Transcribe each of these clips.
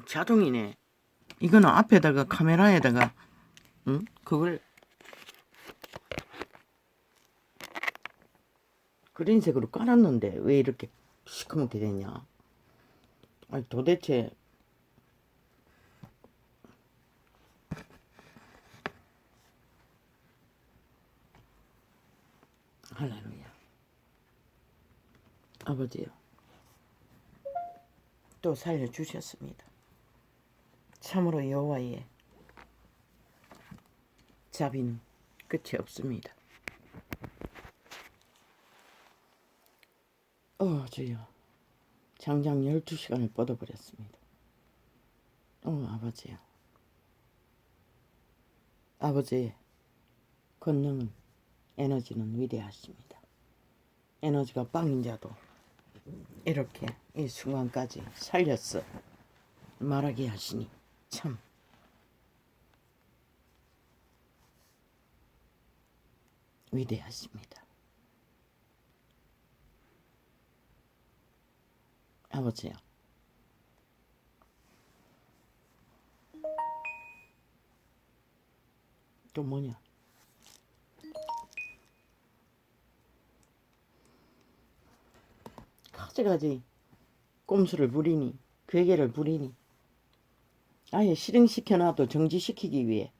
자동이네. 이거는 앞에다가 카메라에다가 응? 그걸 그린색으로 깔았는데 왜 이렇게 시커멓게 됐냐. 아니 도대체 할렐루야. 아버지요, 또 살려주셨습니다. 참으로 여호와의 자비는 끝이 없습니다. 주여, 장장 12시간을 뻗어버렸습니다. 아버지요, 아버지의 권능은, 에너지는 위대하십니다. 에너지가 빵인 자도 이렇게 이 순간까지 살렸어 말하게 하시니 참 위대하십니다. 아버지요, 또 뭐냐? 가지가지 꼼수를 부리니, 괴계를 부리니, 아예 실행시켜놔도 정지시키기 위해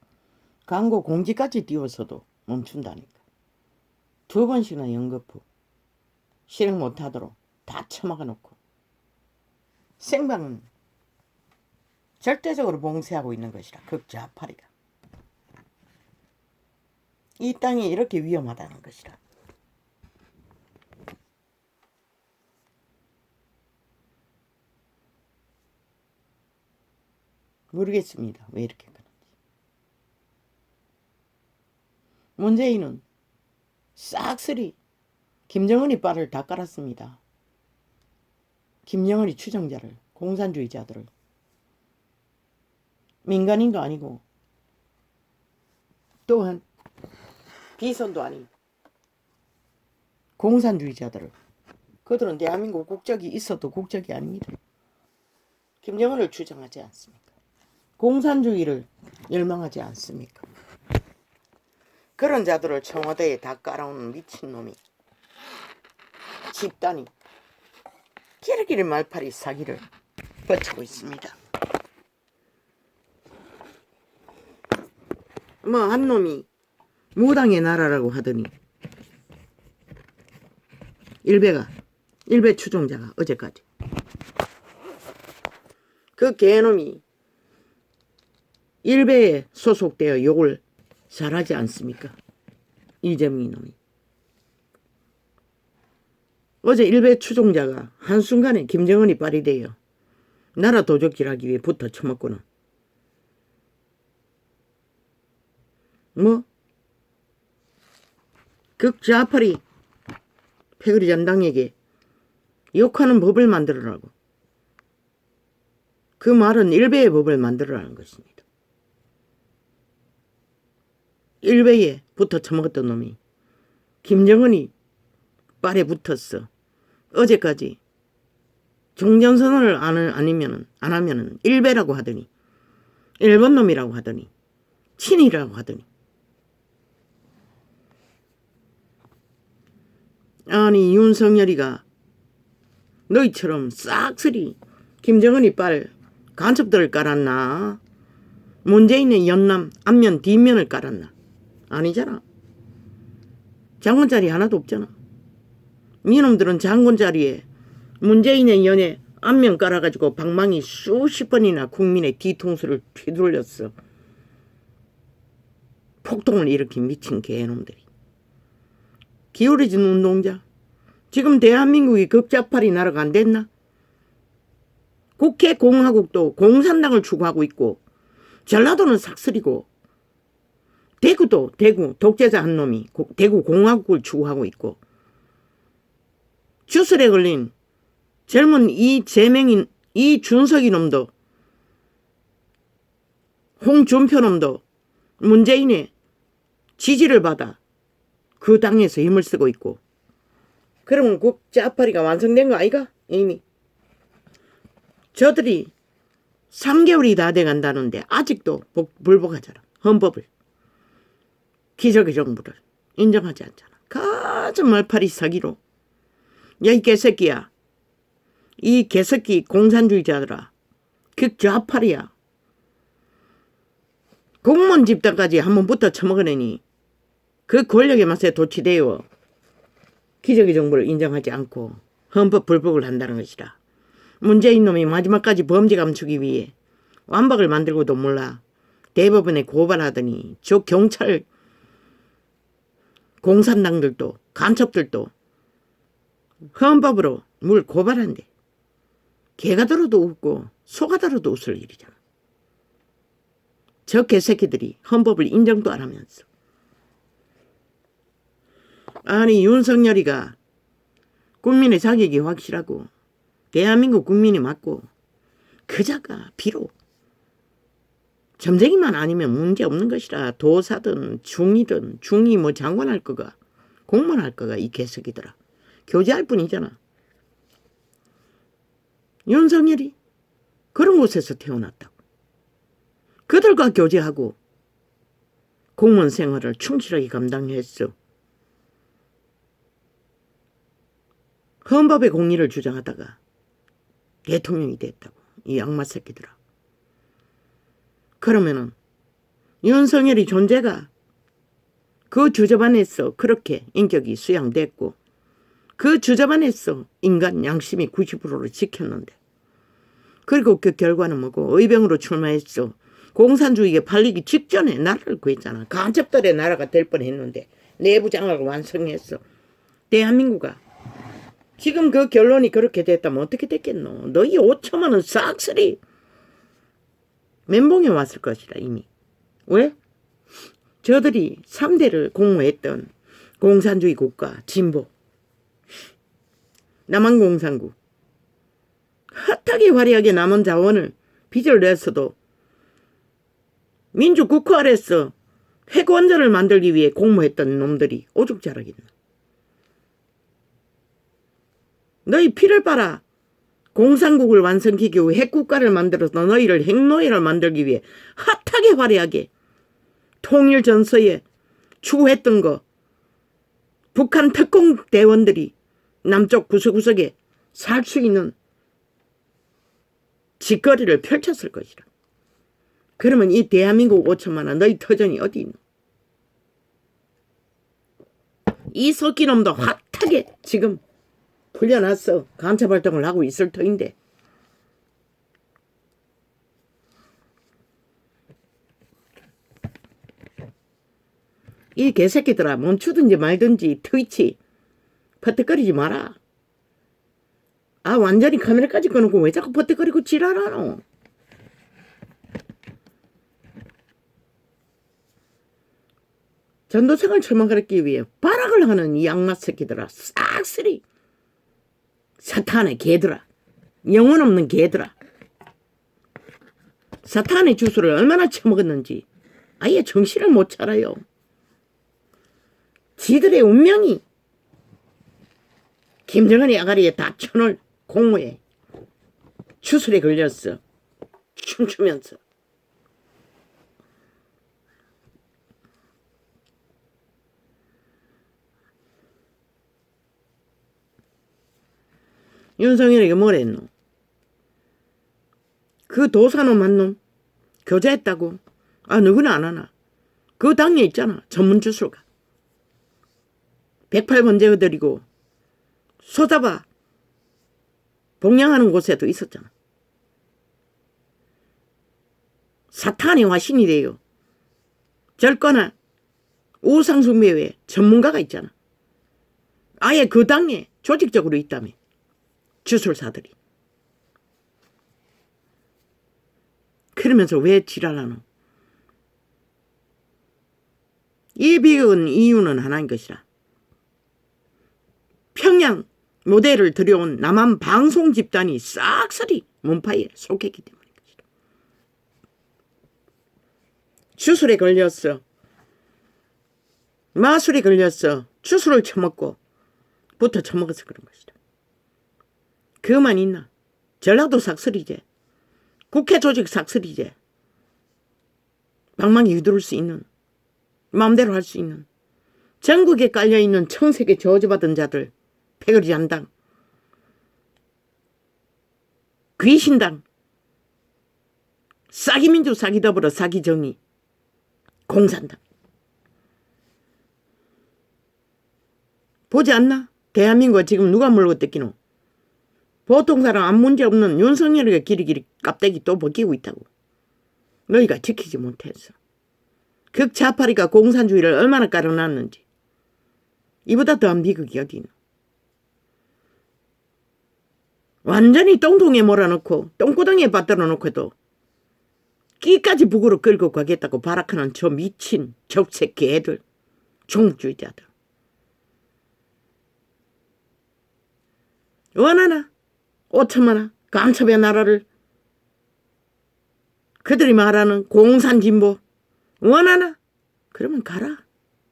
광고 공지까지 띄워서도 멈춘다니까. 2번씩이나 연급 후 실행 못하도록 다 처막아 놓고 생방은 절대적으로 봉쇄하고 있는 것이라. 극좌파리가 이 땅이 이렇게 위험하다는 것이라. 모르겠습니다. 왜 이렇게 그런지. 문재인은 싹쓸이 김정은이 빨을 다 깔았습니다. 김정은이 추종자를, 공산주의자들을, 민간인도 아니고 또한 비선도 아닌 공산주의자들을, 그들은 대한민국 국적이 있어도 국적이 아닙니다. 김정은을 주장하지 않습니까? 공산주의를 열망하지 않습니까? 그런 자들을 청와대에 다 깔아오는 미친놈이 집단이 끼리끼리 말파리 사기를 뻗치고 있습니다. 뭐 한 놈이 무당의 나라라고 하더니 일베 추종자가 어제까지 그 개놈이 일베에 소속되어 욕을 잘하지 않습니까? 이재명이 놈이. 어제 일베 추종자가 한순간에 김정은이 빨이 되어 나라 도적질하기 위해 붙어 처먹고는 뭐 극좌파리 패거리 전당에게 욕하는 법을 만들어라고. 그 말은 일베의 법을 만들어라는 것입니다. 일베에 붙어 처먹었던 놈이 김정은이 빨에 붙었어. 어제까지 종전선언을 안 하면은 일베라고 하더니, 일본 놈이라고 하더니, 친이라고 하더니, 아니 윤석열이가 너희처럼 싹쓸이 김정은이 빨 간첩들을 깔았나? 문재인의 연남 앞면 뒷면을 깔았나? 아니잖아. 장군 자리 하나도 없잖아. 니놈들은 장군 자리에 문재인의 연에 앞면 깔아가지고 방망이 수십 번이나 국민의 뒤통수를 휘둘렸어. 폭동을 일으킨 미친 개놈들이. 기울어진 운동자. 지금 대한민국이 극좌파리 나라가 안 됐나? 국회 공화국도 공산당을 추구하고 있고, 전라도는 삭슬이고, 대구도 대구 독재자 한 놈이 대구 공화국을 추구하고 있고, 주술에 걸린 젊은 이재명인 이준석이 놈도, 홍준표 놈도 문재인의 지지를 받아 그 당에서 힘을 쓰고 있고. 그러면 국좌파리가 완성된 거 아이가? 이미 저들이 3개월이 다 돼간다는데 아직도 불복하잖아. 헌법을. 기적의 정부를 인정하지 않잖아. 가장 말파리 사기로. 야, 이 개새끼야. 이 개새끼 공산주의자들아. 극좌파리야. 공무원 집단까지 한번 붙어 처먹으려니 그 권력의 맛에 도취되어 기적의 정부를 인정하지 않고 헌법 불복을 한다는 것이다. 문재인 놈이 마지막까지 범죄 감추기 위해 완박을 만들고도 몰라 대법원에 고발하더니 저 경찰 공산당들도 간첩들도 헌법으로 물 고발한대. 개가 들어도 웃고 소가 들어도 웃을 일이잖아. 저 개새끼들이 헌법을 인정도 안 하면서. 아니 윤석열이가 국민의 자격이 확실하고 대한민국 국민이 맞고 그자가 비록 점쟁이만 아니면 문제없는 것이라 도사든 중이든 중이 뭐 장관할 거가 공무원할 거가 이 개새끼들아. 교제할 뿐이잖아. 윤석열이 그런 곳에서 태어났다고. 그들과 교제하고 공무원 생활을 충실하게 감당했어. 헌법의 공리를 주장하다가 대통령이 됐다고. 이 악마 새끼들아. 그러면은 윤석열이 존재가 그 주접 안에서 그렇게 인격이 수양됐고 그 주접 안에서 인간 양심이 90%를 지켰는데 그리고 그 결과는 뭐고 의병으로 출마했어. 공산주의에 팔리기 직전에 나라를 구했잖아. 간첩들의 나라가 될 뻔했는데 내부 장악을 완성했어. 대한민국아. 지금 그 결론이 그렇게 됐다면 어떻게 됐겠노? 너희 5천만 원 싹쓸이 멘붕에 왔을 것이다 이미. 왜? 저들이 3대를 공모했던 공산주의 국가 진보 남한공산국 핫하게 화려하게 남은 자원을 빚을 냈어도 민주국회 아래서 핵원전을 만들기 위해 공모했던 놈들이 오죽자라겠나. 너희 피를 빨아 공산국을 완성시키기 위해 핵국가를 만들어서 너희를 핵노예를 만들기 위해 핫하게 화려하게 통일전서에 추구했던 거 북한 특공대원들이 남쪽 구석구석에 살 수 있는 짓거리를 펼쳤을 것이라. 그러면 이 대한민국 5천만 원 너희 터전이 어디 있노? 이 석기놈도 핫하게 지금 풀려났어. 간첩활동을 하고 있을 터인데. 이 개새끼들아 멈추든지 말든지 트위치 퍼뜩거리지 마라. 아 완전히 카메라까지 꺼놓고 왜 자꾸 퍼뜩거리고 지랄하노. 전도생을 처먹기 위해 발악을 하는 이 악마 새끼들아 싹쓸이 사탄의 개들아 영혼 없는 개들아 사탄의 주스를 얼마나 처먹었는지 아예 정신을 못 차려요. 지들의 운명이 김정은의 아가리에 다 쳐놓을 공모에 추술에 걸렸어. 춤추면서. 윤석열이가 뭘 했노? 그 도사놈 한 놈 교제했다고? 아 누구는 안 하나? 그 당에 있잖아. 전문 주술가. 108번째들이고 소잡아 봉양하는 곳에도 있었잖아. 사탄의 화신이 돼요. 절거나 우상숭배의 전문가가 있잖아. 아예 그 당에 조직적으로 있다며. 주술사들이. 그러면서 왜 지랄하노? 이 비극은 이유는 하나인 것이라. 평양 모델을 들여온 남한 방송 집단이 싹쓸이 문파에 속했기 때문인 것이다. 주술에 걸렸어. 마술에 걸렸어. 주술을 처먹고 부터 처먹어서 그런 것이다. 그만 있나? 전라도 삭설이제. 국회 조직 삭슬이제. 방망이 휘두를 수 있는, 마음대로 할 수 있는, 전국에 깔려있는 청색에 저주받은 자들, 패거리 잔당, 귀신당, 싸기민주 싸기더불어 싸기정의, 공산당. 보지 않나? 대한민국은 지금 누가 물고 뜯기노? 보통 사람 아무 문제 없는 윤석열이가 길이길이 깝대기 또 벗기고 있다고. 너희가 지키지 못했어. 극좌파리가 공산주의를 얼마나 깔아놨는지. 이보다 더한 비극이 어디 있노? 완전히 똥통에 몰아넣고 똥구덩이에 빠뜨려 놓고도 끼까지 북으로 끌고 가겠다고 발악하는 저 미친 적새끼 애들, 종북주의자들. 원하나? 5천만원 강첩의 나라를 그들이 말하는 공산진보 원하나? 그러면 가라.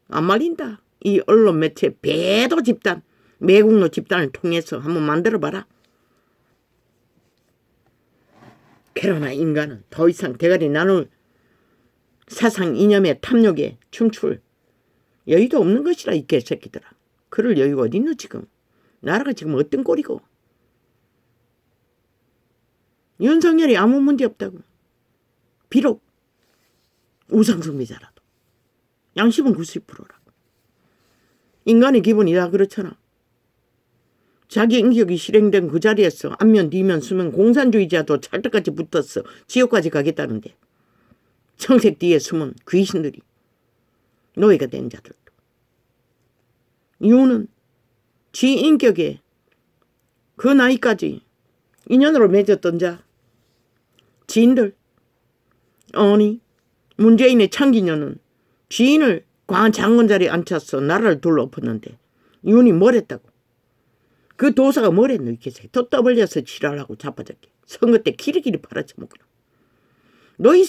안 말린다. 이 언론 매체 배도 집단, 매국노 집단을 통해서 한번 만들어봐라. 그러나 인간은 더 이상 대가리 나눌 사상 이념의 탐욕에 춤출 여유도 없는 것이라 이 개새끼들아. 그럴 여유가 어딨노 지금. 나라가 지금 어떤 꼴이고. 윤석열이 아무 문제 없다고. 비록 우상숭배자라도 양심은 90%라고. 인간의 기분이 다 그렇잖아. 자기 인격이 실행된 그 자리에서 안면 뒤면 숨은 공산주의자도 찰떡같이 붙었어. 지옥까지 가겠다는데 청색 뒤에 숨은 귀신들이 노예가 된 자들도. 이유는 지 인격에 그 나이까지 인연으로 맺었던 자 지인들. 아니 문재인의 창기년은 지인을 광안 장관 자리에 앉혀서 나라를 둘러 엎었는데 이윤이 뭘 했다고. 그 도사가 뭘 했노 이 개새끼. 또 떠벌려서 지랄하고 자빠졌게. 선거 때 길이길이 팔아쳐먹으라. 너희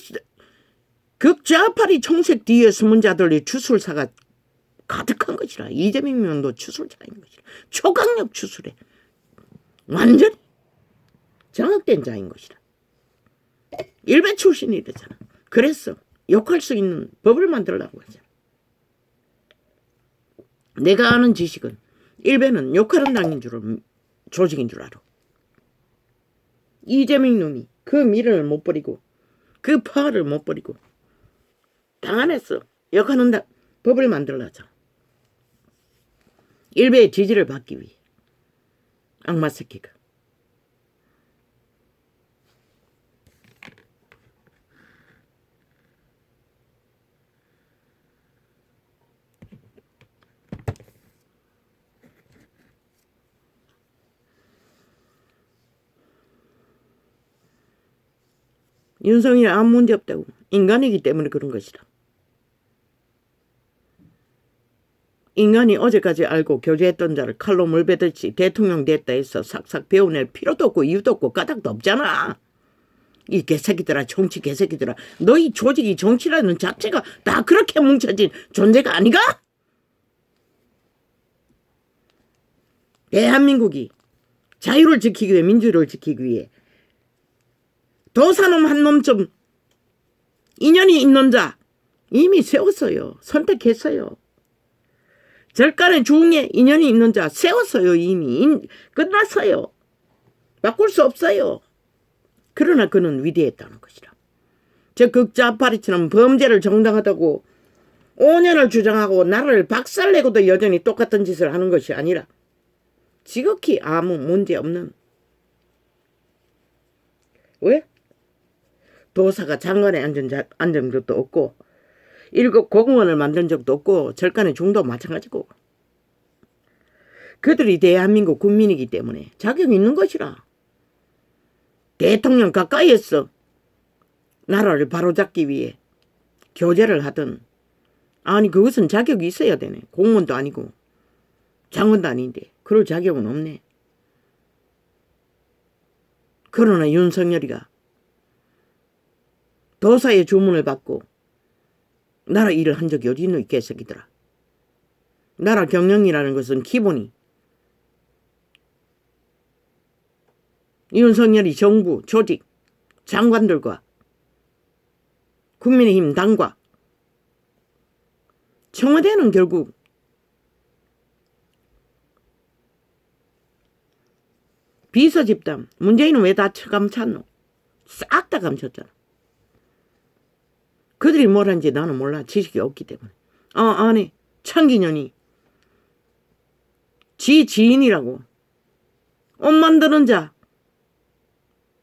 극좌파리 청색 뒤에 숨은 자들의 추술사가 가득한 것이라. 이재명 명도 추술자인 것이라. 초강력 추술에 완전히 장악된 자인 것이라. 일베 출신이랬잖아. 그래서 욕할 수 있는 법을 만들려고 하잖아. 내가 아는 지식은 일베는 욕하는 당인 조직인 줄 알아. 이재명 놈이 그 미련을 못 버리고 그 파를 못 버리고 당 안에서 욕하는 법을 만들려자. 일베의 지지를 받기 위해. 악마 새끼가. 윤석열이 아무 문제 없다고. 인간이기 때문에 그런 것이다. 인간이 어제까지 알고 교제했던 자를 칼로 물베듯이 대통령 됐다 해서 싹싹 배워낼 필요도 없고 이유도 없고 까닭도 없잖아. 이 개새끼들아, 정치 개새끼들아. 너희 조직이 정치라는 자체가 다 그렇게 뭉쳐진 존재가 아니가? 대한민국이 자유를 지키기 위해, 민주를 지키기 위해 도사놈 한 놈쯤 인연이 있는 자 이미 세웠어요. 선택했어요. 절간의 중에 인연이 있는 자 세웠어요. 이미 끝났어요. 바꿀 수 없어요. 그러나 그는 위대했다는 것이라. 저 극좌파리처럼 범죄를 정당하다고 5년을 주장하고 나라를 박살내고도 여전히 똑같은 짓을 하는 것이 아니라 지극히 아무 문제 없는. 왜? 도사가 장관에 앉은 적도 없고 7 공무원을 만든 적도 없고 절간의 중도 마찬가지고. 그들이 대한민국 국민이기 때문에 자격이 있는 것이라. 대통령 가까이에서 나라를 바로잡기 위해 교제를 하든, 아니 그것은 자격이 있어야 되네. 공무원도 아니고 장관도 아닌데 그럴 자격은 없네. 그러나 윤석열이가 도사의 주문을 받고 나라 일을 한 적이 어디 있노 이 개새끼들아. 나라 경영이라는 것은 기본이 윤석열이 정부, 조직, 장관들과 국민의힘 당과 청와대는 결국 비서 집단 문재인은 왜 다 감췄노? 싹 다 감췄잖아. 그들이 뭘 한지 나는 몰라. 지식이 없기 때문에. 아니 창기년이 지 지인이라고 옷 만드는 자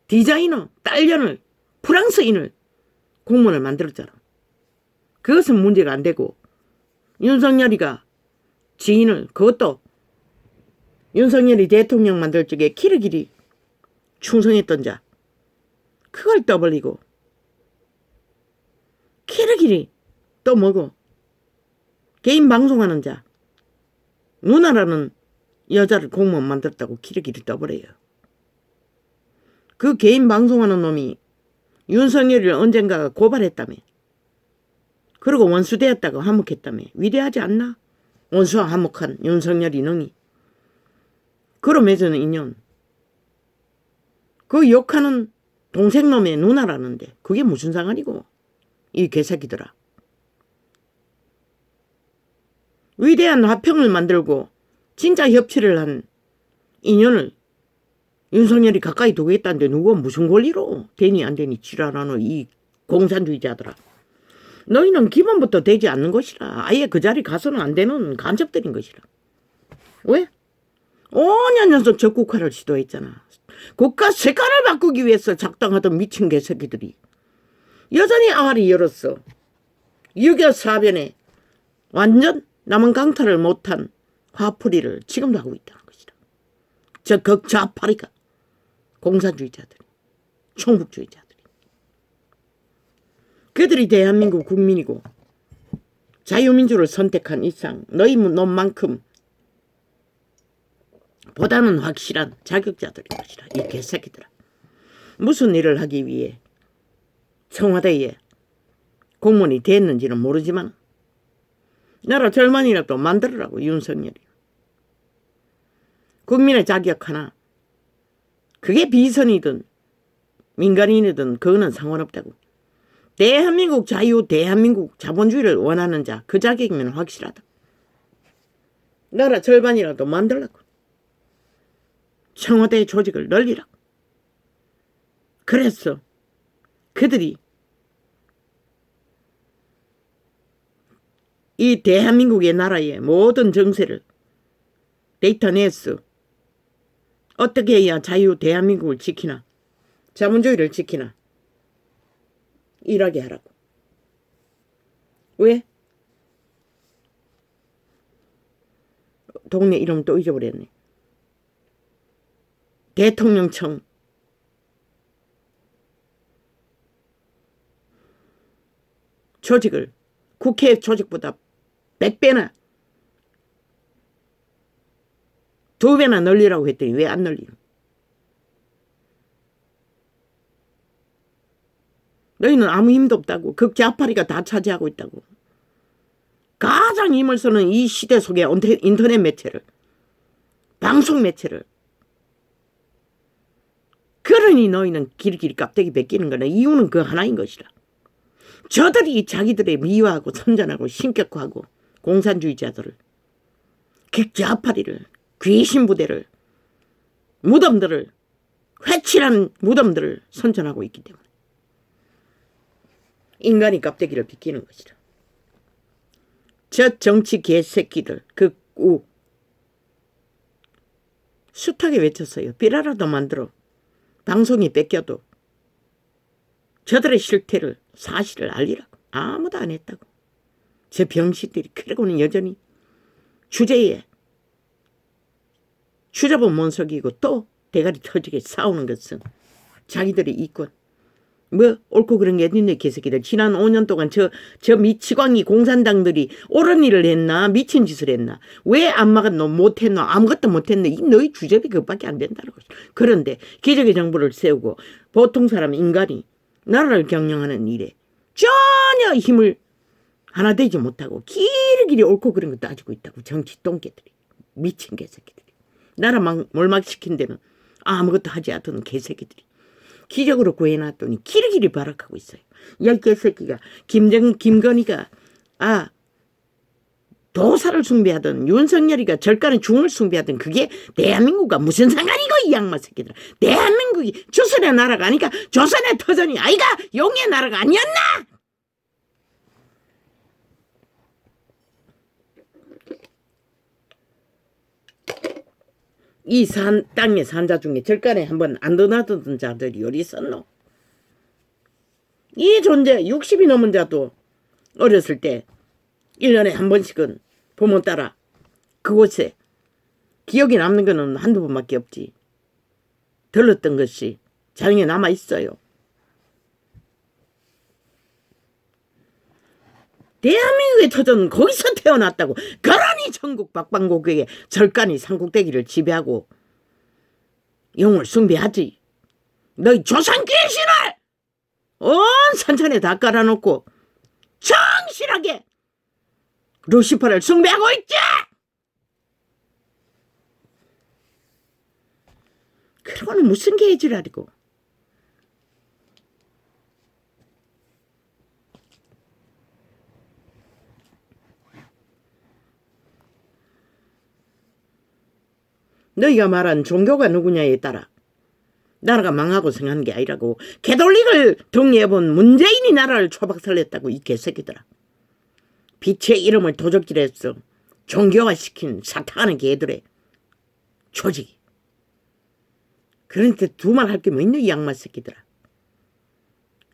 디자이너 딸년을 프랑스인을 공무원을 만들었잖아. 그것은 문제가 안 되고 윤석열이가 지인을 그것도 윤석열이 대통령 만들 적에 키르기리 충성했던 자 그걸 떠벌리고 키르기리 또 뭐고 개인 방송하는 자 누나라는 여자를 공무원 만들었다고 키르기리 떠버려요. 그 개인 방송하는 놈이 윤석열이를 언젠가 고발했다며. 그리고 원수되었다고 한몫했다며. 위대하지 않나? 원수와 한몫한 윤석열이 능이. 그로 맺은 인연. 그 욕하는 동생놈의 누나라는데 그게 무슨 상관이고. 이 개새끼들아. 위대한 화평을 만들고 진짜 협치를 한 인연을 윤석열이 가까이 두겠다는데 누가 무슨 권리로 되니 안 되니 지랄하노 이 공산주의자들아. 너희는 기본부터 되지 않는 것이라. 아예 그 자리 가서는 안 되는 간첩들인 것이라. 왜? 5년 연속 적국화를 시도했잖아. 국가 색깔을 바꾸기 위해서 작당하던 미친 개새끼들이 여전히 아가리 열었어. 6.25 사변에 완전 남은 강탈을 못한 화풀이를 지금도 하고 있다는 것이다. 저 극좌파리가 공산주의자들이 총국주의자들이 그들이 대한민국 국민이고 자유민주를 선택한 이상 너희 놈만큼 보다는 확실한 자격자들인 것이라. 이 개새끼들아. 무슨 일을 하기 위해 청와대에 공무원이 됐는지는 모르지만 나라 절반이라도 만들으라고 윤석열이. 국민의 자격 하나. 그게 비선이든 민간인이든 그거는 상관없다고. 대한민국 자유, 대한민국 자본주의를 원하는 자, 그 자격이면 확실하다. 나라 절반이라도 만들라고. 청와대 조직을 늘리라고. 그래서 그들이 이 대한민국의 나라의 모든 정세를 데이터넷스 어떻게 해야 자유 대한민국을 지키나 자본주의를 지키나 일하게 하라고. 왜? 동네 이름 또 잊어버렸네. 대통령청 조직을 국회 조직보다 100배나 2배나 늘리라고 했더니 왜 안 늘리노? 너희는 아무 힘도 없다고. 극좌파리가 다 차지하고 있다고. 가장 힘을 쓰는 이 시대 속의 인터넷 매체를 방송 매체를 그러니 너희는 길길이 깝대기 베끼는 거는 이유는 그 하나인 것이라. 저들이 자기들의 미화하고 선전하고 신격화하고 공산주의자들을 극좌파리를 귀신부대를 무덤들을 회칠한 무덤들을 선전하고 있기 때문에 인간이 깝대기를 비끼는 것이라. 저 정치 개새끼들 극우 숱하게 외쳤어요. 비라라도 만들어 방송이 뺏겨도 저들의 실태를 사실을 알리라고. 아무도 안 했다고. 저 병신들이 그러고는 여전히 주제에 추잡은 몬석이고 또 대가리 터지게 싸우는 것은 자기들의 이권. 뭐 옳고 그런 게 어딨네 개새끼들. 지난 5년 동안 저 미치광이 공산당들이 옳은 일을 했나 미친 짓을 했나. 왜 안 막았노 못했노 아무것도 못했노. 이 너희 주제비 그것밖에 안 된다는 거죠. 그런데 기적의 정부를 세우고 보통 사람 인간이 나라를 경영하는 일에 전혀 힘을 하나 되지 못하고 길이길이 옳고 그런 거 따지고 있다고. 정치 똥개들이 미친 개새끼들이. 나라 몰락시킨 데는 아무것도 하지 않던 개새끼들이 기적으로 구해놨더니 길이길이 발악하고 있어요. 야, 이 개새끼가 김건희가 도사를 숭배하든 윤석열이가 절간의 중을 숭배하든 그게 대한민국과 무슨 상관이고 이 양마 새끼들. 대한민국이 조선의 나라가 아니까 조선의 터전이 아이가 용의 나라가 아니었나? 이 땅의 산자 중에 절간에 한번 안 드나드던 자들이 어디 있었노? 이 존재 60이 넘은 자도 어렸을 때 1년에 한 번씩은 부모 따라 그곳에 기억에 남는 거는 한두 번밖에 없지. 들렀던 것이 자영에 남아 있어요. 대한민국의 터전 거기서 태어났다고. 그러니 전국 박방고국의 절간이 삼국대기를 지배하고 영을 숭배하지. 너희 조선 귀신을 온 산천에 다 깔아놓고 정실하게 루시퍼를 숭배하고 있지. 그러고는 무슨 개지랄이고. 너희가 말한 종교가 누구냐에 따라 나라가 망하고 생각한 게 아니라고. 개돌릭을 등려해본 문재인이 나라를 초박살냈다고 이 개새끼들아. 빛의 이름을 도적질했어. 종교화시킨 사탕하는 개들의 조직이. 그런데 두말 할 게 뭐 있노 이 양말 새끼들아.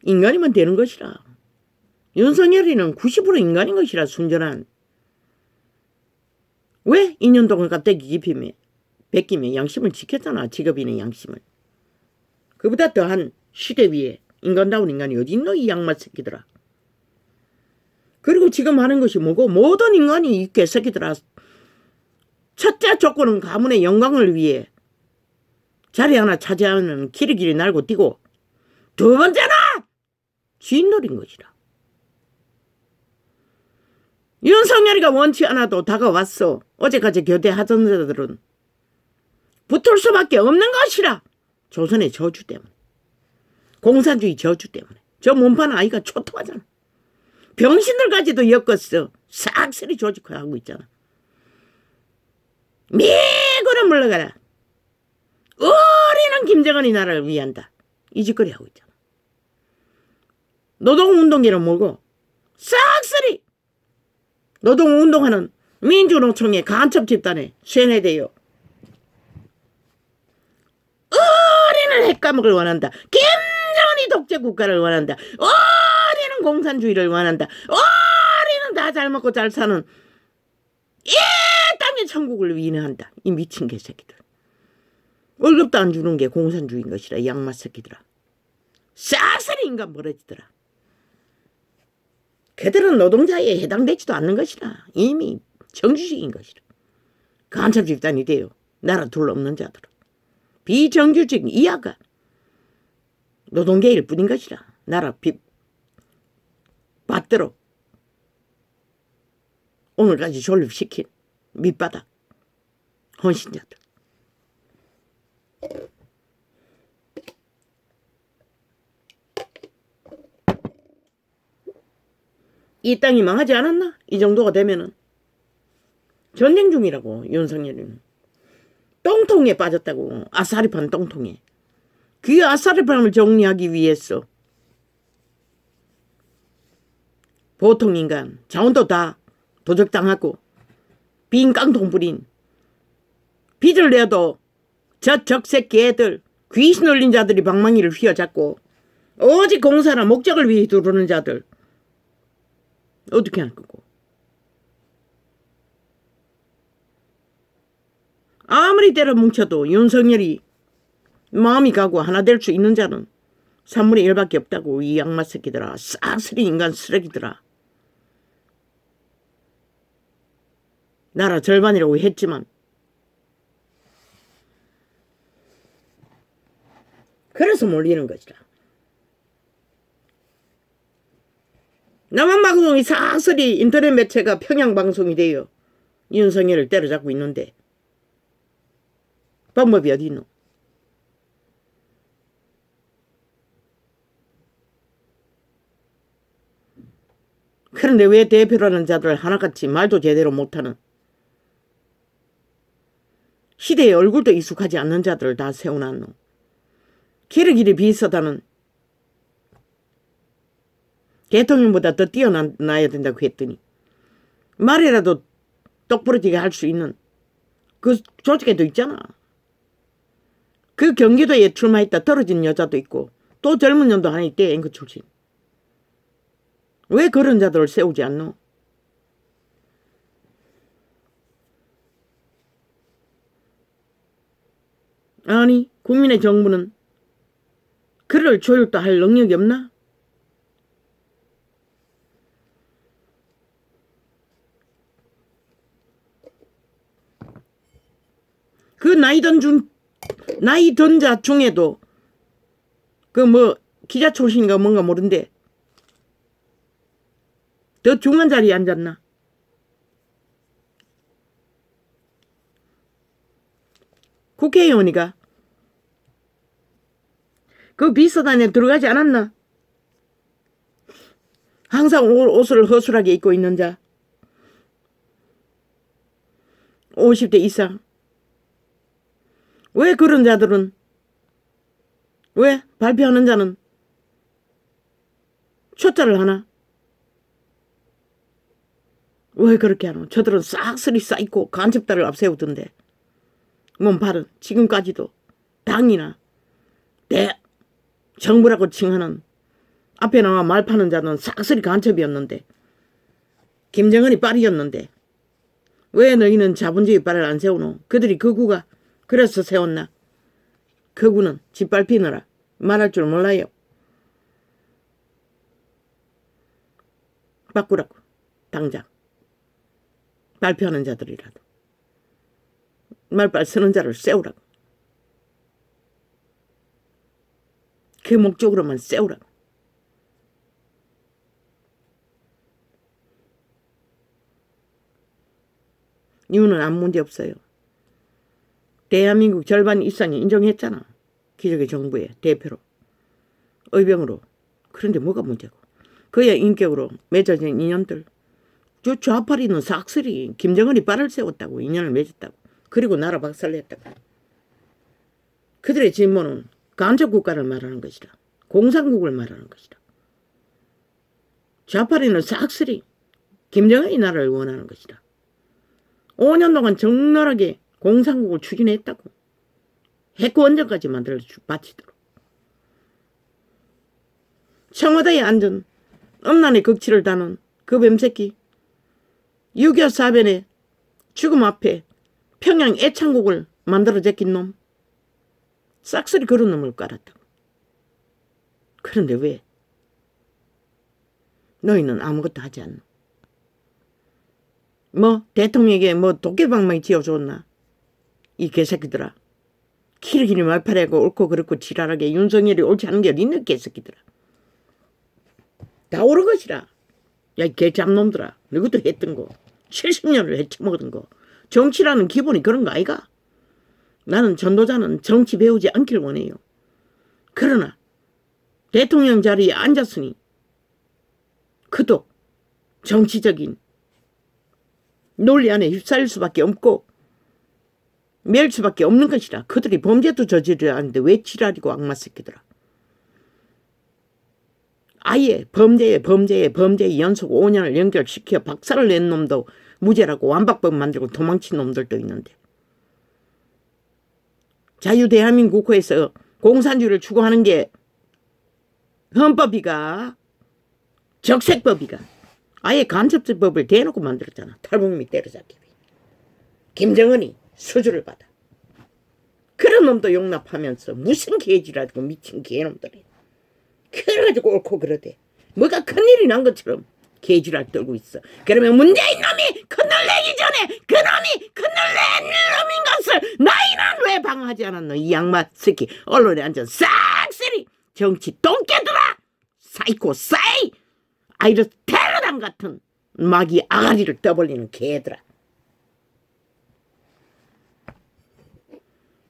인간이면 되는 것이라. 윤석열이는 90% 인간인 것이라. 순전한. 왜 2년 동안 갑자기 깊이며 베끼며 양심을 지켰잖아. 직업인의 양심을. 그보다 더한 시대 위에 인간다운 인간이 어디 있노 이 양말 새끼들아. 그리고 지금 하는 것이 뭐고, 모든 인간이 이 개새끼들아. 첫째 조건은 가문의 영광을 위해 자리 하나 차지하는 길이길이 날고 뛰고, 두 번째는 쥐노린 것이라. 윤석열이가 원치 않아도 다가왔어. 어제까지 교대하던 자들은 붙을 수밖에 없는 것이라. 조선의 저주 때문에. 공산주의 저주 때문에. 저 몸판 아이가 초토하잖아. 병신들까지도 엮었어. 싹쓸이 조직화하고 있잖아. 미고는 물러가라. 우리는 김정은이 나라를 위한다. 이 짓거리 하고 있잖아. 노동운동계를 몰고 싹쓸이 노동운동하는 민주노총의 간첩 집단에 세뇌되어 우리는 핵감옥을 원한다. 김정은이 독재국가를 원한다. 우리는 공산주의를 원한다. 우리는 다 잘 먹고 잘 사는 이 땅의 천국을 위내한다. 이 미친 개새끼들. 월급도 안 주는 게 공산주의인 것이라. 이 양마 새끼들아. 싹쓸이 인간 버려지더라. 걔들은 노동자에 해당되지도 않는 것이라. 이미 정규직인 것이라. 간첩 집단이 돼요. 나라 둘러없는 자들은. 비정규직 이하가 노동계일 뿐인 것이라. 나라 받도록 오늘까지 존립시킨 밑바닥 헌신자들. 이 땅이 망하지 않았나? 이 정도가 되면은. 전쟁 중이라고. 윤석열이는 똥통에 빠졌다고. 아사리판 똥통에. 그 아사리판을 정리하기 위해서 보통 인간 자원도 다 도적당하고 빈 깡통 부린 빚을 내도 저 적색 개들 귀신 올린 자들이 방망이를 휘어잡고 오직 공사나 목적을 위해 두르는 자들 어떻게 할 거고. 아무리 때려 뭉쳐도 윤석열이 마음이 가고 하나 될 수 있는 자는 3분의 1밖에 없다고. 이 양마 새끼들아. 싹쓸이 인간 쓰레기들아. 나라 절반이라고 했지만 그래서 몰리는 것이라. 남한방송이 싹쓸이 인터넷 매체가 평양방송이 돼요. 윤석열을 때려잡고 있는데 방법이 어디 있노? 그런데 왜 대표라는 자들 하나같이 말도 제대로 못하는 시대의 얼굴도 익숙하지 않는 자들을 다 세워놨노. 기르기리 비슷하다는 대통령보다 더 뛰어나야 된다고 했더니 말이라도 똑부러지게 할 수 있는 그 조직에도 있잖아. 그 경기도에 출마했다 떨어진 여자도 있고 또 젊은 년도 하나 있대. 앵커 출신. 왜 그런 자들을 세우지 않노? 아니 국민의 정부는 그를 조율도 할 능력이 없나? 그 나이 든 자 중에도 그 뭐 기자 출신인가 뭔가 모른데 더 중한 자리에 앉았나? 국회의원이가 그 비서단에 들어가지 않았나? 항상 옷을 허술하게 입고 있는 자 50대 이상. 왜 그런 자들은 왜 발표하는 자는 초짜를 하나? 왜 그렇게 하노? 저들은 싹쓸이 쌓이고 간첩다를 앞세우던데 몸팔은 지금까지도 당이나 정부라고 칭하는 앞에 나와 말 파는 자는 싹쓸이 간첩이었는데 김정은이 빨이었는데 왜 너희는 자본주의 빨을 안 세우노? 그들이 그 구가 그래서 세웠나? 그 구는 짓밟히느라 말할 줄 몰라요. 바꾸라고 당장 발표하는 자들이라도 말빨 쓰는 자를 세우라고. 그 목적으로만 세우라고. 이유는 아무 문제 없어요. 대한민국 절반 이상이 인정했잖아. 기적의 정부의 대표로. 의병으로. 그런데 뭐가 문제고. 그의 인격으로 맺어진 인연들. 저 좌파리는 싹쓸이 김정은이 빨을 세웠다고 인연을 맺었다고. 그리고 나라 박살냈다고. 그들의 진모는 간첩국가를 말하는 것이다. 공산국을 말하는 것이다. 좌파리는 싹쓸이 김정은이 나라를 원하는 것이다. 5년 동안 적나라하게 공산국을 추진했다고. 핵원전까지 만들어 바치도록. 청와대에 앉은 엄난의 극치를 다는 그 뱀새끼 6.25 사변의 죽음 앞에 평양 애창국을 만들어 제낀 놈. 싹쓸이 그런 놈을 깔았다고. 그런데 왜 너희는 아무것도 하지 않노? 뭐 대통령에게 뭐 도깨방망이 지어줬나? 이 개새끼들아. 키르기니 말파래고 옳고 그렇고 지랄하게 윤석열이 옳지 않은 게 어딨는 개새끼들아. 다 옳은 것이라. 야, 이 개잡놈들아. 너희도 했던 거. 70년을 해쳐먹은 거. 정치라는 기본이 그런 거 아이가? 나는 전도자는 정치 배우지 않길 원해요. 그러나 대통령 자리에 앉았으니 그도 정치적인 논리 안에 휩싸일 수밖에 없고 멸 수밖에 없는 것이라. 그들이 범죄도 저지르려 하는데 왜 지랄이고 악마 새끼들아. 아예 범죄에 연속 5년을 연결시켜 박살을 낸 놈도 무죄라고 완박법 만들고 도망친 놈들도 있는데. 자유대한민국에서 공산주의를 추구하는 게 헌법이가 적색법이가 아예 간첩법을 대놓고 만들었잖아. 탈북민 때려잡기. 김정은이 수주를 받아. 그런 놈도 용납하면서 무슨 개지라고 미친 개놈들이. 그래가지고 옳고 그러대. 뭐가 큰일이 난 것처럼 개지랄 떨고 있어. 그러면 문재인 놈이 큰일 내기 전에 그놈이 큰일 낸 놈인 것을 너희는 왜 방어하지 않았노? 이 양마 새끼 언론에 앉아 싹쓸이 정치 똥개들아. 사이코 사이 아이러테러당 같은 마귀 아가리를 떠벌리는 개들아.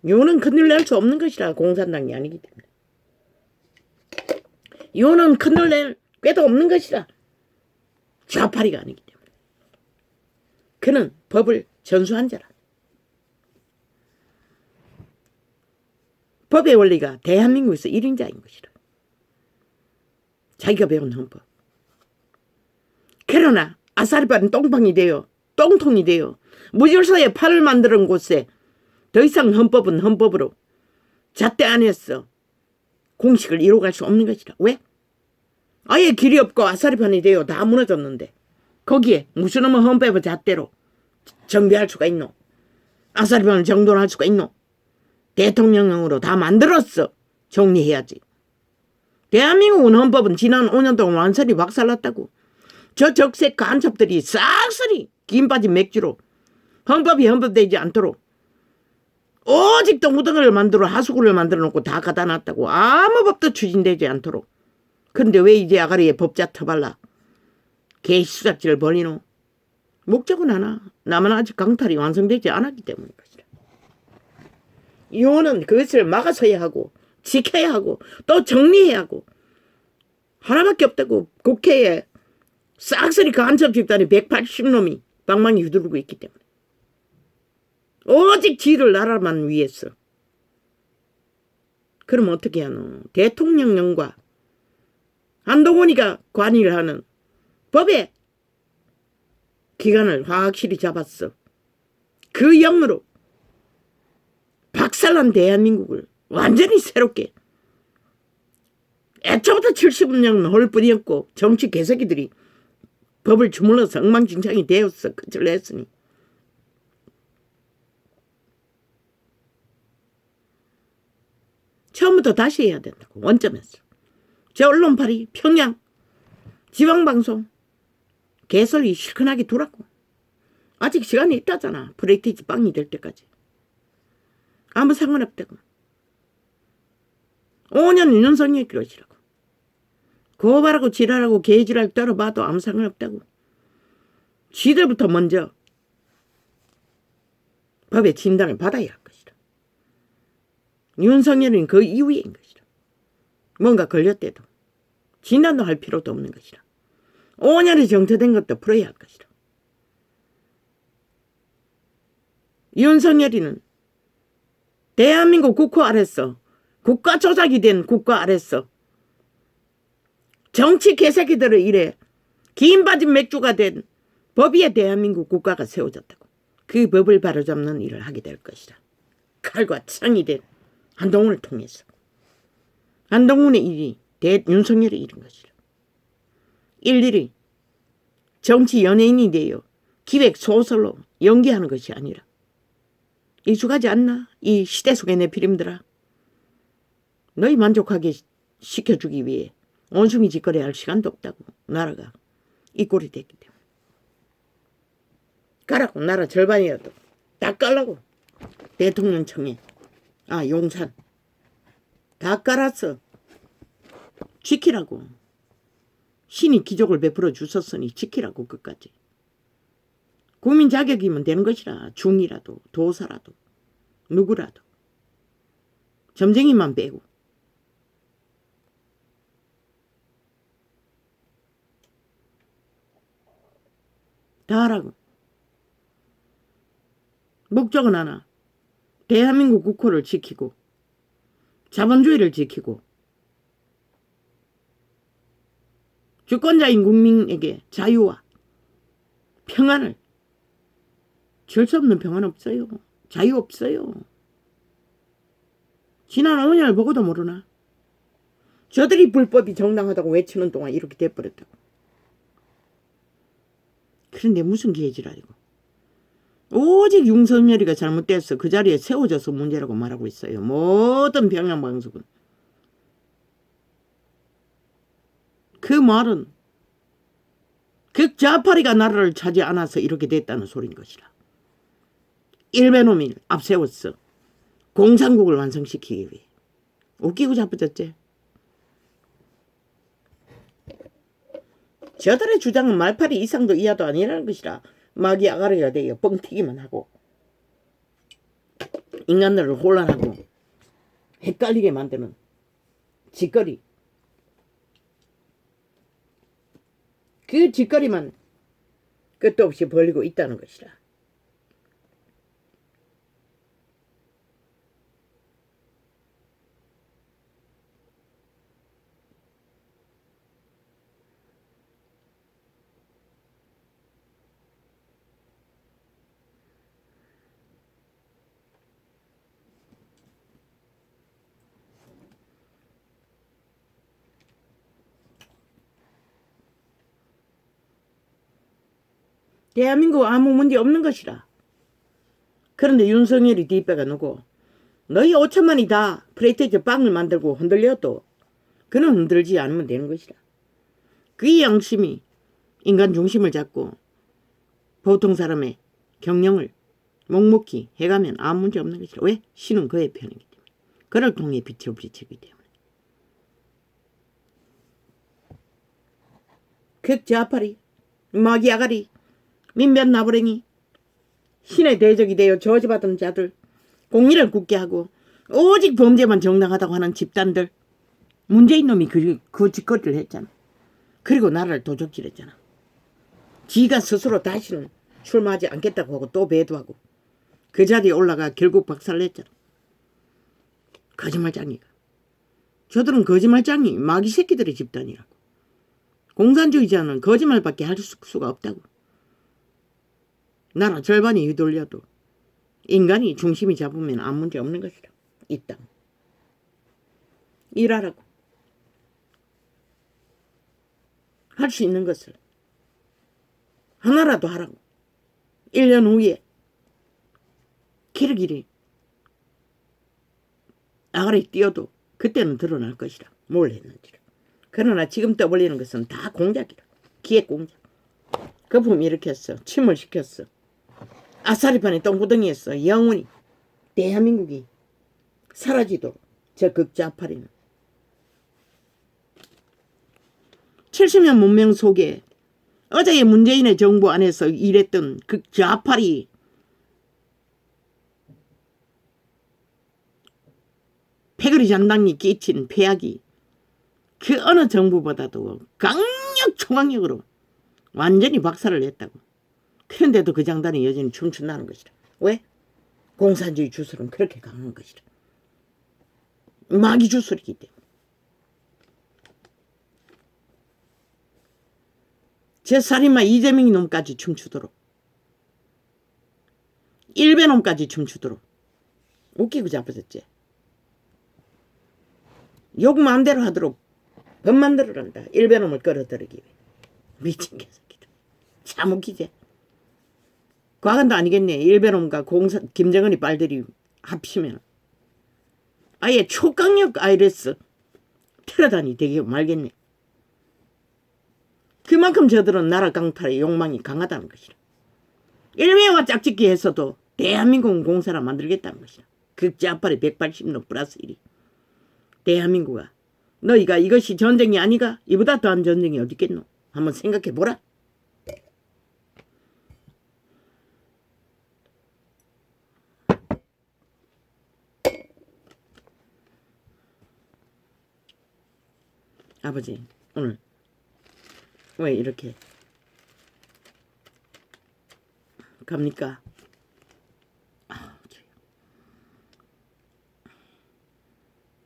요는 큰일 낼 수 없는 것이라. 공산당이 아니기 때문에. 요는 큰일 낼 꾀도 없는 것이라. 좌파리가 아니기 때문에. 그는 법을 전수한 자라. 법의 원리가 대한민국에서 1인자인 것이라. 자기가 배운 헌법. 그러나 아사리바는 똥방이 되어 똥통이 되어 무질서에 팔을 만드는 곳에 더 이상 헌법은 헌법으로 잣대 안에서 공식을 이루어갈 수 없는 것이라. 왜? 아예 길이 없고 아사리판이 되어 다 무너졌는데 거기에 무슨 놈의 헌법의 잣대로 정비할 수가 있노? 아사리판을 정돈할 수가 있노? 대통령령으로 다 만들었어. 정리해야지. 대한민국은 헌법은 지난 5년 동안 완전히 박살났다고. 저 적색 간첩들이 싹쓸이 긴 빠진 맥주로 헌법이 헌법되지 않도록 오직 동무등을 만들어 하수구를 만들어 놓고 다 갖다 놨다고. 아무 법도 추진되지 않도록. 그런데 왜 이제 아가리에 법자 터발라 개수작질을 벌이노? 목적은 하나. 남은 아직 강탈이 완성되지 않았기 때문인 것이다. 이혼은 그것을 막아서야 하고 지켜야 하고 또 정리해야 하고 하나밖에 없다고. 국회에 싹쓸이 간첩 집단이 180놈이 방망이 휘두르고 있기 때문에 오직 지를 나라만 위해서. 그럼 어떻게 하노? 대통령령과 한동훈이가 관여를 하는 법의 기간을 확실히 잡았어. 그 영으로 박살난 대한민국을 완전히 새롭게 애초부터 70년 홀 뿐이었고 정치 개새끼들이 법을 주물러서 엉망진창이 되었어. 끝을 냈으니. 처음부터 다시 해야 된다고. 원점에서. 저 언론팔이 평양 지방방송 개설이 실컷하게 두라고. 아직 시간이 있다잖아. 프레스티지 빵이 될 때까지. 아무 상관없다고. 5년 윤석열 그러시라고. 고발하고 지랄하고 개지랄 떨어봐도 아무 상관없다고. 지들부터 먼저 법의 진단을 받아야 할 것이다. 윤석열은 그 이후인 것이다. 뭔가 걸렸대도 진단도 할 필요도 없는 것이다. 5년이 정체된 것도 풀어야 할 것이다. 윤석열이는 대한민국 국호 아래서 국가 조작이 된 국가 아래서 정치 개새끼들의 일에 긴 빠진 맥주가 된 법위에 대한민국 국가가 세워졌다고. 그 법을 바로잡는 일을 하게 될 것이다. 칼과 창이 된 한동훈을 통해서. 한동훈의 일이 윤석열의 일인 것이다. 일일이 정치 연예인이 되어 기획 소설로 연기하는 것이 아니라 익숙하지 않나? 이 시대 속의 내피림들아. 너희 만족하게 시켜주기 위해 원숭이 짓거리 할 시간도 없다고. 나라가 이 꼴이 됐기 때문에. 가라고. 나라 절반이라도 다 깔라고. 대통령청에 용산 다 깔았어. 지키라고. 신이 기적을 베풀어 주셨으니 지키라고. 끝까지. 국민 자격이면 되는 것이라. 중이라도 도사라도 누구라도. 점쟁이만 빼고. 다 하라고. 목적은 하나. 대한민국 국호를 지키고 자본주의를 지키고 주권자인 국민에게 자유와 평안을. 줄 수 없는 평안 없어요. 자유 없어요. 지난 5년을 보고도 모르나? 저들이 불법이 정당하다고 외치는 동안 이렇게 돼버렸다고. 그런데 무슨 개지랄이고. 오직 윤석열이가 잘못돼서 그 자리에 세워져서 문제라고 말하고 있어요. 모든 평양방송은. 그 말은 극좌파리가 나라를 차지 않아서 이렇게 됐다는 소린 것이라. 일베놈이 앞세웠어. 공산국을 완성시키기 위해. 웃기고 자빠졌지. 저들의 주장은 말파리 이상도 이하도 아니라는 것이라. 막이 아가리가 되어 뻥튀기만 하고 인간들을 혼란하고 헷갈리게 만드는 짓거리. 그 그 짓거리만 끝도 없이 벌리고 있다는 것이라. 대한민국 아무 문제 없는 것이라. 그런데 윤석열이 뒷배가 누구? 너희 5천만이 다 프레이트에서 빵을 만들고 흔들려도 그는 흔들지 않으면 되는 것이라. 그 양심이 인간 중심을 잡고 보통 사람의 경영을 묵묵히 해가면 아무 문제 없는 것이라. 왜? 신은 그의 편이기 때문에. 그를 통해 빛을 비치기 때문에. 극좌파리, 마귀아가리, 민변 나부랭이, 신의 대적이 되어 저주받은 자들, 공의를 굳게 하고 오직 범죄만 정당하다고 하는 집단들, 문재인 놈이 그 짓거리를 했잖아. 그리고 나라를 도적질했잖아. 지가 스스로 다시는 출마하지 않겠다고 하고 또 배도하고 그 자리에 올라가 결국 박살냈잖아. 거짓말쟁이가. 저들은 거짓말쟁이 마귀 새끼들의 집단이라고. 공산주의자는 거짓말밖에 할 수가 없다고. 나라 절반이 휘둘려도 인간이 중심이 잡으면 아무 문제 없는 것이라. 이 땅. 일하라고. 할 수 있는 것을 하나라도 하라고. 1년 후에 길이길이 아가리 뛰어도 그때는 드러날 것이라. 뭘 했는지를. 그러나 지금 떠벌리는 것은 다 공작이라. 기획 공작. 거품 일으켰어. 침을 시켰어. 아사리판에 똥구덩이에서 영원히 대한민국이 사라지도록 저 극좌파리는 70년 문명 속에 어제의 문재인의 정부 안에서 일했던 극좌파리 패거리 잔당이 끼친 폐악이 그 어느 정부보다도 강력 초강력으로 완전히 박살을 냈다고. 그런데도 그 장단이 여전히 춤춘다는 것이라. 왜? 공산주의 주술은 그렇게 강한 것이라. 마귀 주술이기 때문에. 제 살인마 이재명이 놈까지 춤추도록. 일베 놈까지 춤추도록. 웃기고 자빠졌지. 욕 마음대로 하도록 법 만들어란다. 일베 놈을 끌어들이기 위해. 미친 개새끼들. 참 웃기지. 과간도 아니겠네. 일베놈과 김정은이 빨들이 합치면 아예 초강력 아이레스 테러단이 되게 말겠네. 그만큼 저들은 나라 강탈의 욕망이 강하다는 것이라. 일베와 짝짓기 했어도 대한민국은 공사라 만들겠다는 것이라. 극좌파리 180로 플러스 1이. 대한민국아, 너희가 이것이 전쟁이 아니가? 이보다 더한 전쟁이 어디 있겠노? 한번 생각해보라. 아버지, 오늘 왜 이렇게 갑니까?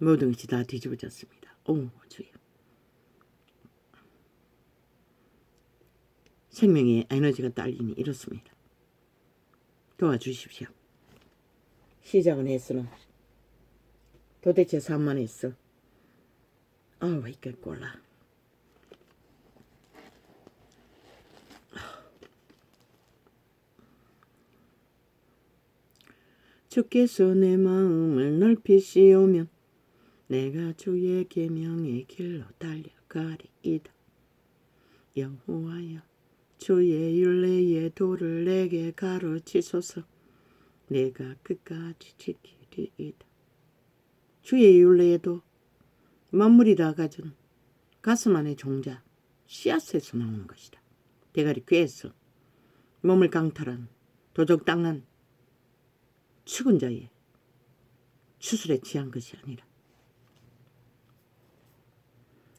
모든 것이 다 뒤집어졌습니다. 오, 주여. 생명의 에너지가 딸리니 이렇습니다. 도와주십시오. 시작은 했으나 도대체 산만했어. 왜 이렇게 꼴라. 주께서 내 마음을 넓히시오면 내가 주의 계명의 길로 달려가리이다. 여호와여, 주의 율례의 도를 내게 가르치소서. 내가 끝까지 지키리이다. 주의 율례의 도, 만물이 다 가진 가슴 안의 종자, 씨앗에서 나오는 것이다. 대가리 꾀에서 몸을 강탈한 도적당한 죽은 자의 추술에 취한 것이 아니라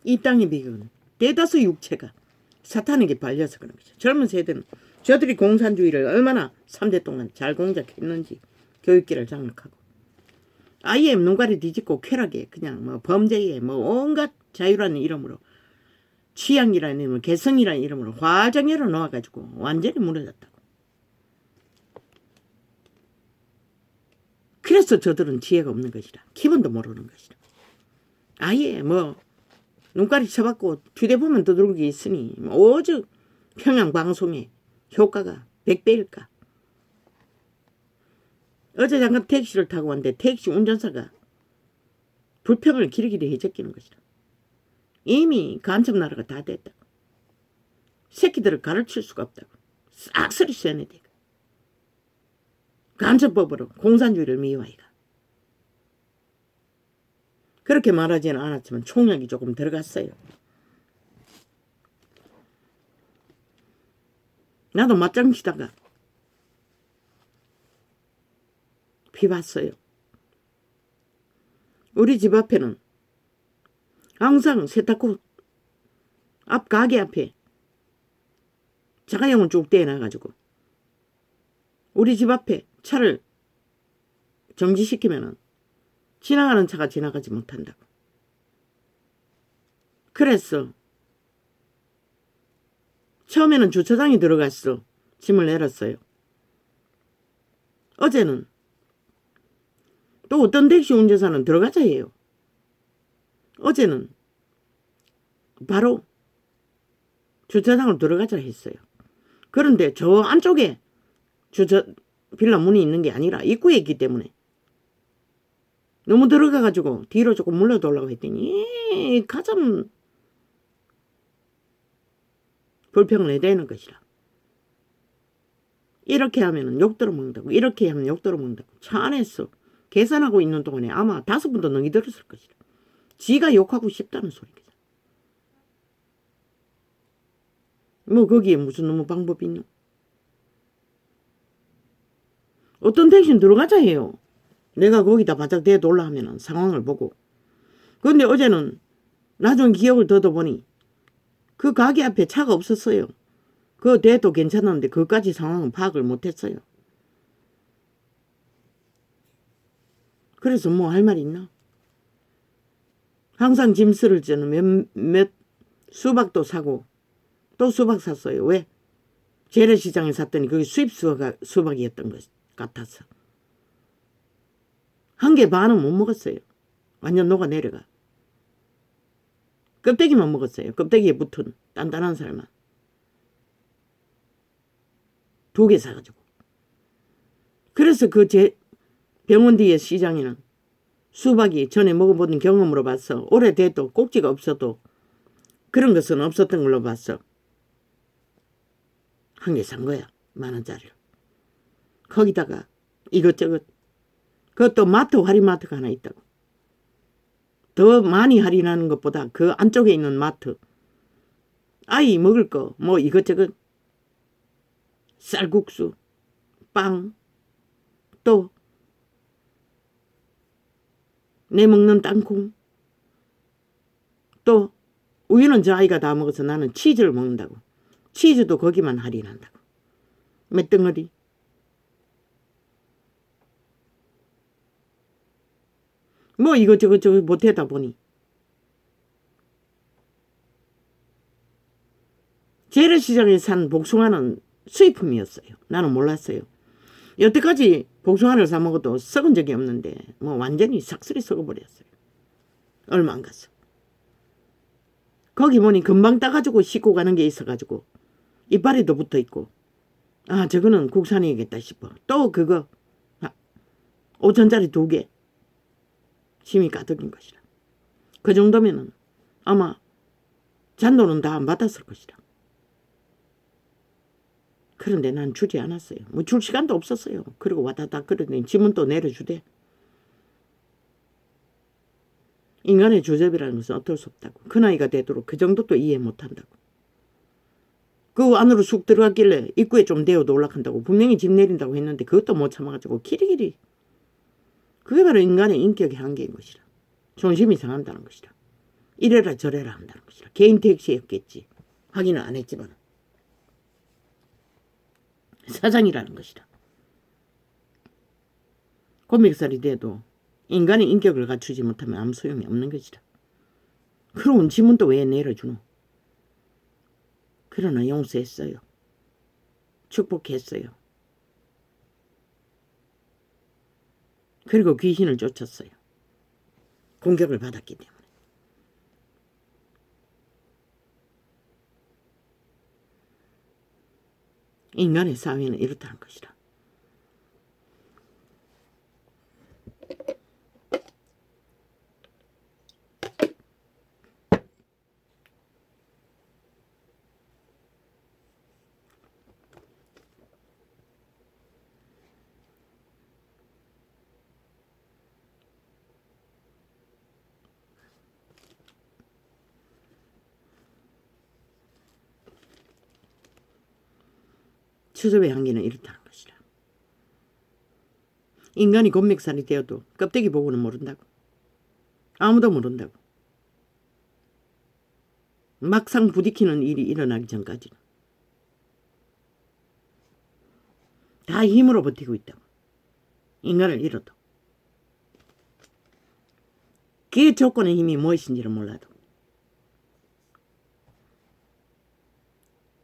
이 땅의 비극은 대다수 육체가 사탄에게 발려서 그런 거죠. 젊은 세대는 저들이 공산주의를 얼마나 3대 동안 잘 공작했는지 교육기를 장악하고 아예 눈가리 뒤집고 쾌락에 그냥 뭐 범죄에 뭐 온갖 자유라는 이름으로 취향이라는 이름으로 개성이라는 이름으로 화정예로 놓아가지고 완전히 무너졌다고. 그래서 저들은 지혜가 없는 것이라. 기본도 모르는 것이라. 아예 뭐 눈가리 쳐박고 휴대폰만 두들고 있으니 오죽 평양방송의 효과가 100배일까. 어제 잠깐 택시를 타고 왔는데 택시 운전사가 불평을 기리기리 해제끼는 것이라. 이미 간첩 나라가 다 됐다고. 새끼들을 가르칠 수가 없다고. 싹쓸이 쇠뇌대가. 간첩법으로 공산주의를 미화해가. 그렇게 말하지는 않았지만 총력이 조금 들어갔어요. 나도 맞짱 치다가 비봤어요. 우리 집 앞에는 항상 세탁고 앞 가게 앞에 자가용을 쭉 떼어놔가지고 우리 집 앞에 차를 정지시키면은 지나가는 차가 지나가지 못한다고. 그래서 처음에는 주차장에 들어갔어. 짐을 내렸어요. 어제는 또 어떤 택시 운전사는 들어가자 해요. 어제는 바로 주차장으로 들어가자 했어요. 그런데 저 안쪽에 빌라 문이 있는 게 아니라 입구에 있기 때문에 너무 들어가가지고 뒤로 조금 물러돌라고 했더니 가장 불평을 해대는 것이라. 이렇게 하면 욕들어 먹는다고. 이렇게 하면 욕들어 먹는다고. 차 안에서 계산하고 있는 동안에 아마 5번도 능이 들었을 것이라. 지가 욕하고 싶다는 소리겠죠. 뭐 거기에 무슨 너무 방법이 있노? 어떤 택시는 들어가자 해요. 내가 거기다 바짝 대돌라 하면은 상황을 보고. 그런데 어제는 나중 기억을 더듬어보니 그 가게 앞에 차가 없었어요. 그 대도 괜찮았는데 그까지 상황은 파악을 못했어요. 그래서 뭐 할 말 있나? 항상 짐쓸을 때는 몇 수박도 사고 또 수박 샀어요. 왜? 재래시장에 샀더니 그게 수입 수박이었던 것 같아서. 1개 반은 못 먹었어요. 완전 녹아내려가. 껍데기만 먹었어요. 껍데기에 붙은 단단한 살만. 2개 사가지고. 그래서 그 병원 뒤에 시장에는 수박이 전에 먹어보는 경험으로 봐서 오래돼도 꼭지가 없어도 그런 것은 없었던 걸로 봤어. 1개 산 거야. 10,000원짜리로. 거기다가 이것저것. 그것도 마트 할인마트가 하나 있다고. 더 많이 할인하는 것보다 그 안쪽에 있는 마트. 아이 먹을 거 뭐 이것저것. 쌀국수, 빵, 또 내 먹는 땅콩. 또 우유는 저 아이가 다 먹어서 나는 치즈를 먹는다고. 치즈도 거기만 할인한다고. 몇 덩어리. 뭐 이것저것 못하다 보니 재래시장에 산 복숭아는 수입품이었어요. 나는 몰랐어요. 여태까지 복숭아를 사 먹어도 썩은 적이 없는데 뭐 완전히 싹쓸이 썩어버렸어요. 얼마 안 갔어. 거기 보니 금방 따가지고 씻고 가는 게 있어가지고 이빨에도 붙어있고 아 저거는 국산이겠다 싶어. 또 그거 5,000원짜리 2개 심이 가득인 것이라. 그 정도면은 아마 잔돈은 다 안 받았을 것이라. 그런데 난 주지 않았어요. 뭐 줄 시간도 없었어요. 그리고 와다닥 그러더니 짐은 또 내려주대. 인간의 주접이라는 것은 어떨 수 없다고. 그 나이가 되도록 그 정도도 이해 못한다고. 그 안으로 쑥 들어갔길래 입구에 좀 대어 놀락한다고. 분명히 짐 내린다고 했는데 그것도 못 참아가지고 키리키리. 그게 바로 인간의 인격의 한계인 것이라. 존심이 상한다는 것이라. 이래라 저래라 한다는 것이라. 개인 택시였겠지. 확인을 안 했지만 사장이라는 것이다. 고맥살이 돼도 인간의 인격을 갖추지 못하면 아무 소용이 없는 것이다. 그럼 지문도 왜 내려주노? 그러나 용서했어요. 축복했어요. 그리고 귀신을 쫓았어요. 공격을 받았기 때문에. 인간의 사회는 이렇다는 것이다. 추접의 향기는 이렇다는 것이다. 인간이 곤맥살이 되어도 껍데기 보고는 모른다고. 아무도 모른다고. 막상 부딪히는 일이 일어나기 전까지는 다 힘으로 버티고 있다고. 인간을 잃어도. 그 조건의 힘이 무엇인지를 몰라도.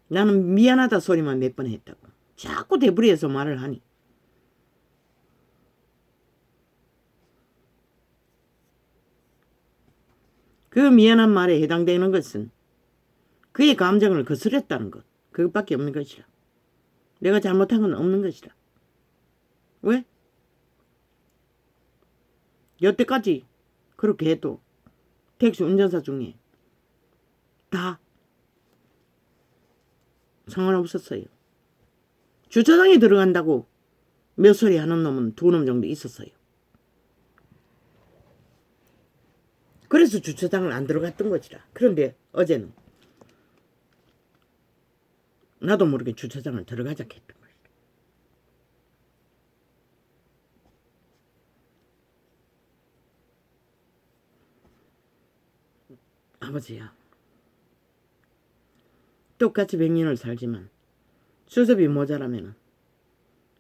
나는 미안하다 소리만 몇 번 했다고. 자꾸 대부리에서 말을 하니. 그 미안한 말에 해당되는 것은 그의 감정을 거스렸다는 것. 그것밖에 없는 것이라. 내가 잘못한 건 없는 것이라. 왜? 여태까지 그렇게 해도 택시 운전사 중에 다 상관없었어요. 주차장에 들어간다고 몇 소리 하는 놈은 2놈 정도 있었어요. 그래서 주차장을 안 들어갔던 거지라. 그런데 어제는 나도 모르게 주차장을 들어가자 했던 거야. 아버지야, 똑같이 100년을 살지만 수습이 모자라면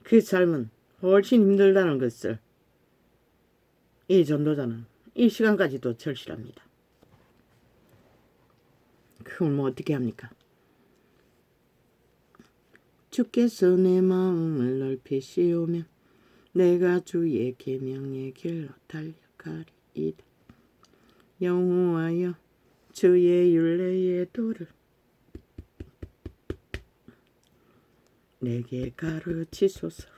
그 삶은 훨씬 힘들다는 것을 이 전도자는 이 시간까지도 절실합니다. 그걸 뭐 어떻게 합니까? 주께서 내 마음을 넓히시오며 내가 주의 계명의 길로 달려가리이다. 여호와여 주의 율례의 도를 내게 가르치소서.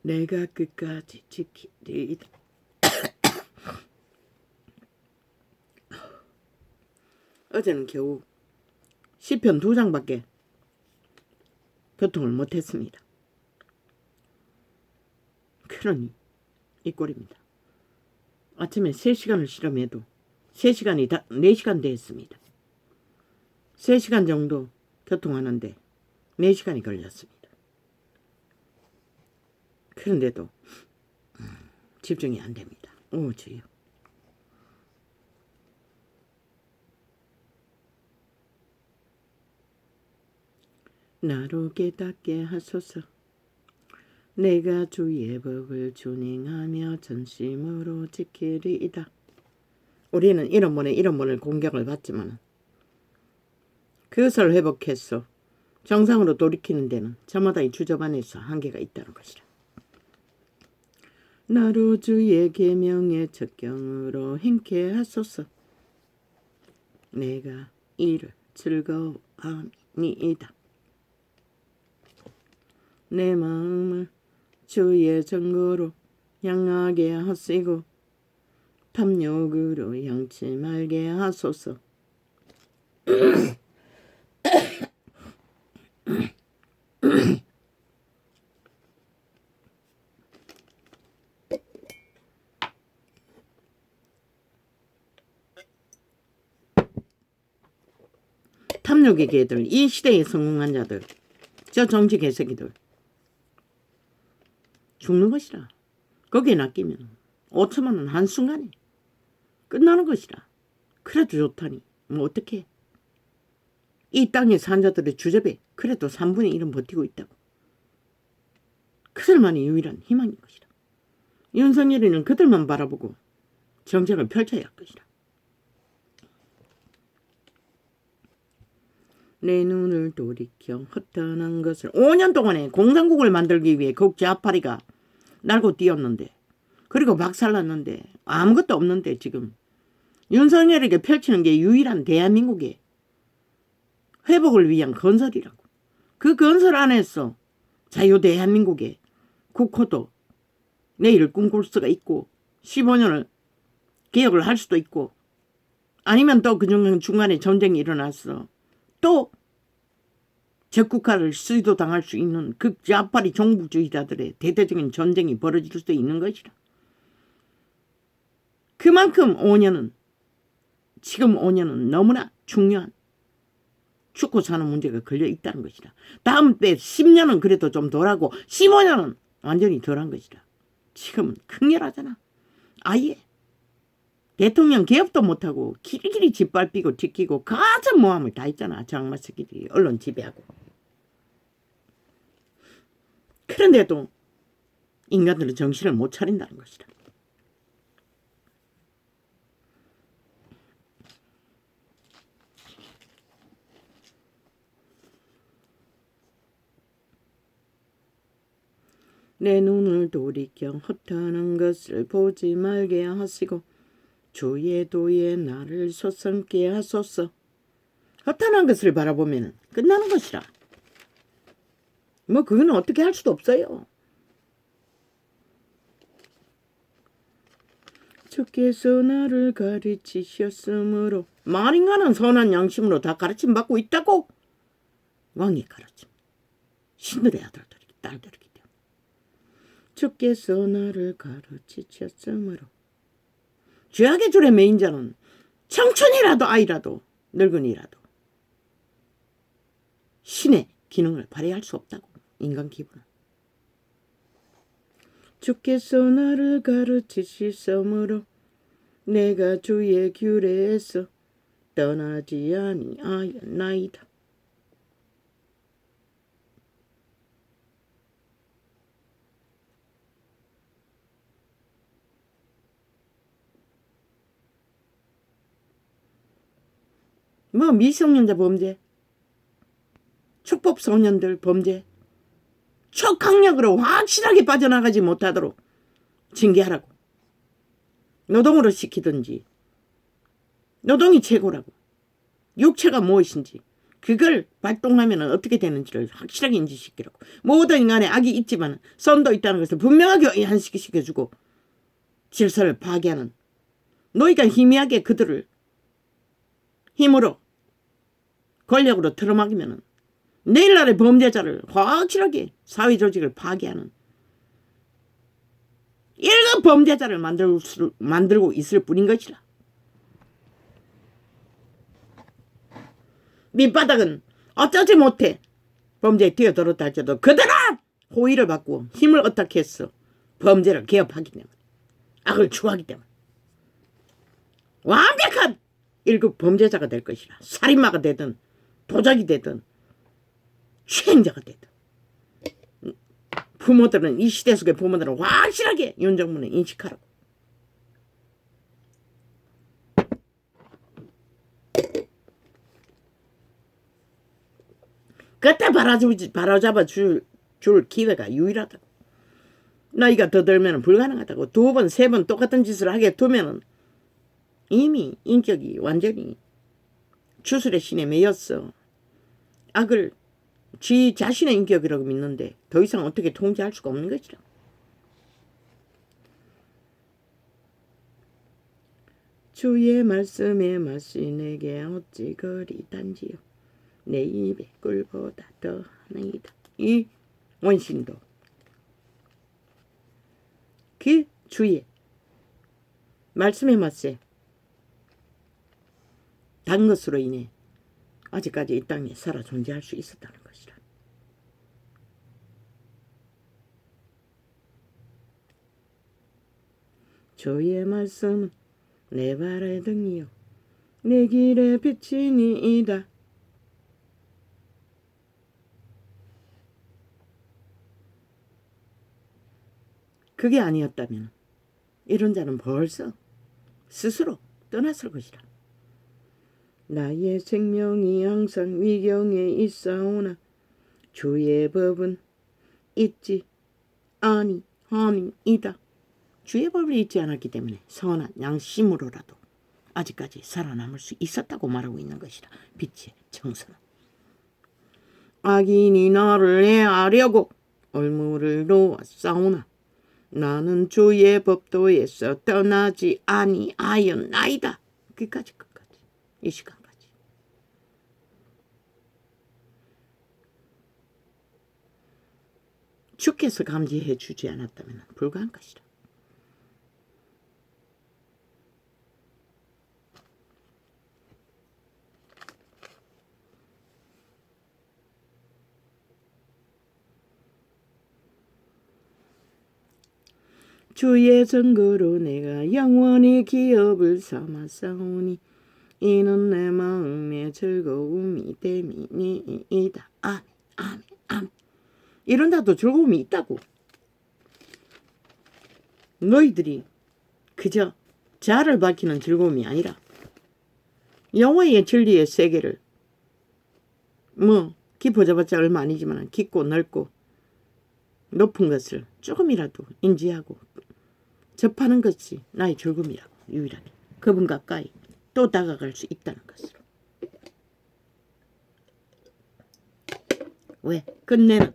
내가 끝까지 지키리이다. 어제는 겨우 시편 2장밖에 교통을 못했습니다. 그러니 이 꼴입니다. 아침에 3시간을 실험해도 3시간이 다 4시간 됐습니다. 3시간 정도 교통하는데 4시간이 걸렸습니다. 그런데도 집중이 안 됩니다. 오 주여. 나로 깨닫게 하소서. 내가 주의 법을 준행하며 전심으로 지키리이다. 우리는 이런 번을 공격을 받지만 그것을 회복해서 정상으로 돌이키는 데는 저마다 이 주접 안에서 한계가 있다는 것이라. 나로 주의 계명의 첩경으로 행케 하소서. 내가 이를 즐거워하니이다. 내 마음을 주의 증거로 향하게 하시고 탐욕으로 향치 말게 하소서. 탐욕의 개들, 이 시대에 성공한 자들, 저 정치 개새끼들 죽는 것이라. 거기에 낚이면 5천만 원 한순간에 끝나는 것이라. 그래도 좋다니 뭐 어떡해. 이 땅의 산자들의 주접에 그래도 3분의 1은 버티고 있다고. 그들만이 유일한 희망인 것이라. 윤석열이는 그들만 바라보고 정책을 펼쳐야 할 것이라. 내 눈을 돌이켜 허탄한 것을 5년 동안에 공산국을 만들기 위해 극좌파리가 날고 뛰었는데, 그리고 박살났는데, 아무것도 없는데 지금 윤석열에게 펼치는 게 유일한 대한민국의 회복을 위한 건설이라고. 그 건설 안에서 자유 대한민국의 국호도 내일 꿈꿀 수가 있고 15년을 개혁을 할 수도 있고, 아니면 또 그 중간에 전쟁이 일어났어 또 적국화를 시도당할 수 있는 극좌파리 종북주의자들의 대대적인 전쟁이 벌어질 수도 있는 것이라. 그만큼 지금 5년은 너무나 중요한 죽고 사는 문제가 걸려 있다는 것이다. 다음 때 10년은 그래도 좀 덜하고 15년은 완전히 덜한 것이다. 지금은 극렬하잖아. 아예 대통령 개업도 못하고 길이길이 짓밟히고 지키고 가진 모함을 다 했잖아. 장마 새끼들이 언론 지배하고. 그런데도 인간들은 정신을 못 차린다는 것이다. 내 눈을 돌이켜 허탄한 것을 보지 말게 하시고 주의 도에 나를 솟삼게 하소서. 허탄한 것을 바라보면 끝나는 것이라. 뭐 그거는 어떻게 할 수도 없어요. 주께서 나를 가르치셨으므로. 말인가는 선한 양심으로 다 가르침 받고 있다고. 왕이 가르침. 신들의 아들들이 딸들이기 때문에. 주께서 나를 가르치셨으므로. 죄악의 줄에 매인 자는 청춘이라도 아이라도 늙은이라도 신의 기능을 발휘할 수 없다고. 인간 기분은. 주께서 나를 가르치시므로 내가 주의 규례에서 떠나지 아니하였나이다. 뭐 미성년자 범죄, 축법소년들 범죄, 초강력으로 확실하게 빠져나가지 못하도록 징계하라고. 노동으로 시키든지, 노동이 최고라고. 육체가 무엇인지 그걸 발동하면 어떻게 되는지를 확실하게 인지시키라고. 모든 인간의 악이 있지만 선도 있다는 것을 분명하게 인식시켜주고 질서를 파괴하는, 너희가 희미하게 그들을 힘으로 권력으로 틀어막으면 내일날의 범죄자를 확실하게 사회조직을 파괴하는 1급 범죄자를 만들고 있을 뿐인 것이라. 밑바닥은 어쩌지 못해 범죄에 뛰어들었다 할지라도 그들은 호의를 받고 힘을 어떻게 했어. 범죄를 개업하기 때문에, 악을 추구하기 때문에 완벽한 1급 범죄자가 될 것이라. 살인마가 되든 도적이 되든 추행자가 되든. 부모들은, 이 시대 속의 부모들은 확실하게 윤정문을 인식하라고. 그때 바로잡아 줄 기회가 유일하다고. 나이가 더 들면 불가능하다고. 2번, 3번 똑같은 짓을 하게 두면 이미 인격이 완전히 주술의 신에 매였어. 악을 지 자신의 인격이라고 믿는데 더 이상 어떻게 통제할 수가 없는 것이라. 주의 말씀에 맛이 내게 어찌 그리 단지요. 내 입에 꿀보다 더하나이다. 이 원신도 그 주의 말씀의 맛에 단 것으로 인해 아직까지 이 땅에 살아 존재할 수 있었다는 것이라. 주의 말씀은 내 발의 등이요 내 길의 빛이니이다. 그게 아니었다면 이런 자는 벌써 스스로 떠났을 것이라. 나의 생명이 항상 위경에 있사오나 주의 법은 잊지 아니함이다. 주의 법을 잊지 않았기 때문에 선한 양심으로라도 아직까지 살아남을 수 있었다고 말하고 있는 것이다. 빛의 정서는. 악인이 나를 해하려고 얼물을 놓았사오나 나는 주의 법도에서 떠나지 아니하였나이다. 끝까지 이 시간까지. 주께서 감지해 주지 않았다면 불가한 것이다. 주의 증거로 내가 영원히 기업을 삼았사오니 이는 내 마음의 즐거움이 됨이니이다. 아멘. 이런다도 즐거움이 있다고. 너희들이 그저 자를 밝히는 즐거움이 아니라 여호와의 진리의 세계를 깊어져봤자 얼마 아니지만 깊고 넓고 높은 것을 조금이라도 인지하고 접하는 것이 나의 즐거움이라고. 유일하게 그분 가까이 또 다가갈 수 있다는 것으로. 왜? 끝내는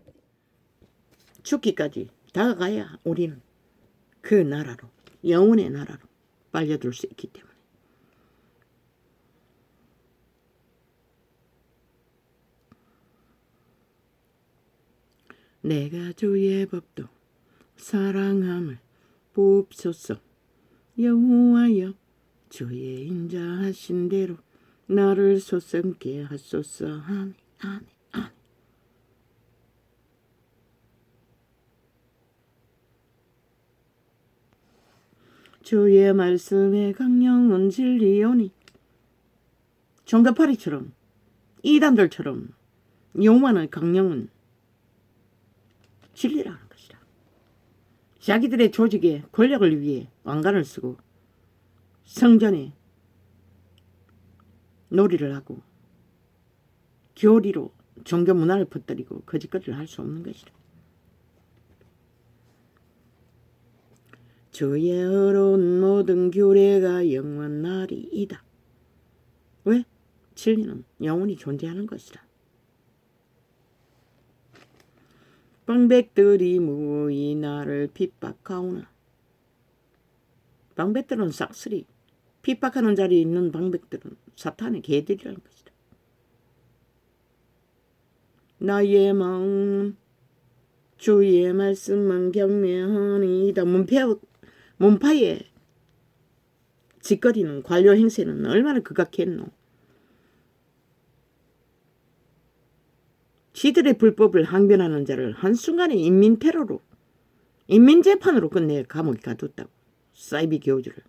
죽기까지 다가가야 우리는 그 나라로, 영혼의 나라로 빨려들 수 있기 때문에. 내가 주의 법도 사랑함을 보옵소서. 여호와여 주의 인자하신 대로 나를 소생케 하소서. 아멘. 주의 말씀에 강령은 진리오니. 정답파리처럼 이단들처럼 여호와의 강령은 진리라는 것이다. 자기들의 조직의 권력을 위해 왕관을 쓰고 성전에 놀이를 하고 교리로 종교 문화를 퍼뜨리고 거짓거리를 할 수 없는 것이다. 주의 의로운 모든 규례가 영원하리이다. 왜? 진리는 영원히 존재하는 것이다. 방백들이 무의 나를 핍박하오나. 방백들은 싹쓸이 핍박하는 자리에 있는 방백들은 사탄의 개들이라는 것이다. 나의 마음 주의 말씀만 경외하니이다. 문파에 짓거리는 관료 행세는 얼마나 극악했노. 지들의 불법을 항변하는 자를 한순간에 인민테러로, 인민재판으로 끝내 감옥에 가뒀다고. 사이비 교주를.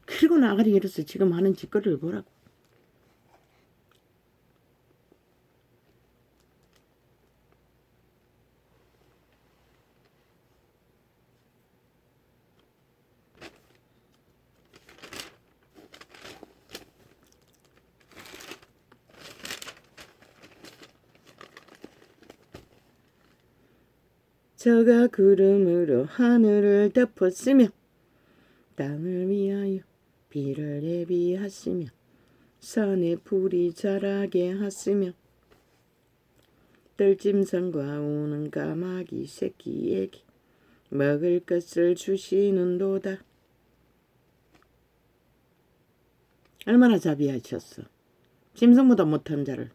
그리고 나가리 이래서 지금 하는 짓거리를 보라고. 저가 구름으로 하늘을 덮었으며 땅을 위하여 비를 예비하시며 산에 풀이 자라게 하시며 들짐승과 우는 까마귀 새끼에게 먹을 것을 주시는도다. 얼마나 자비하셨어. 짐승보다 못한 자를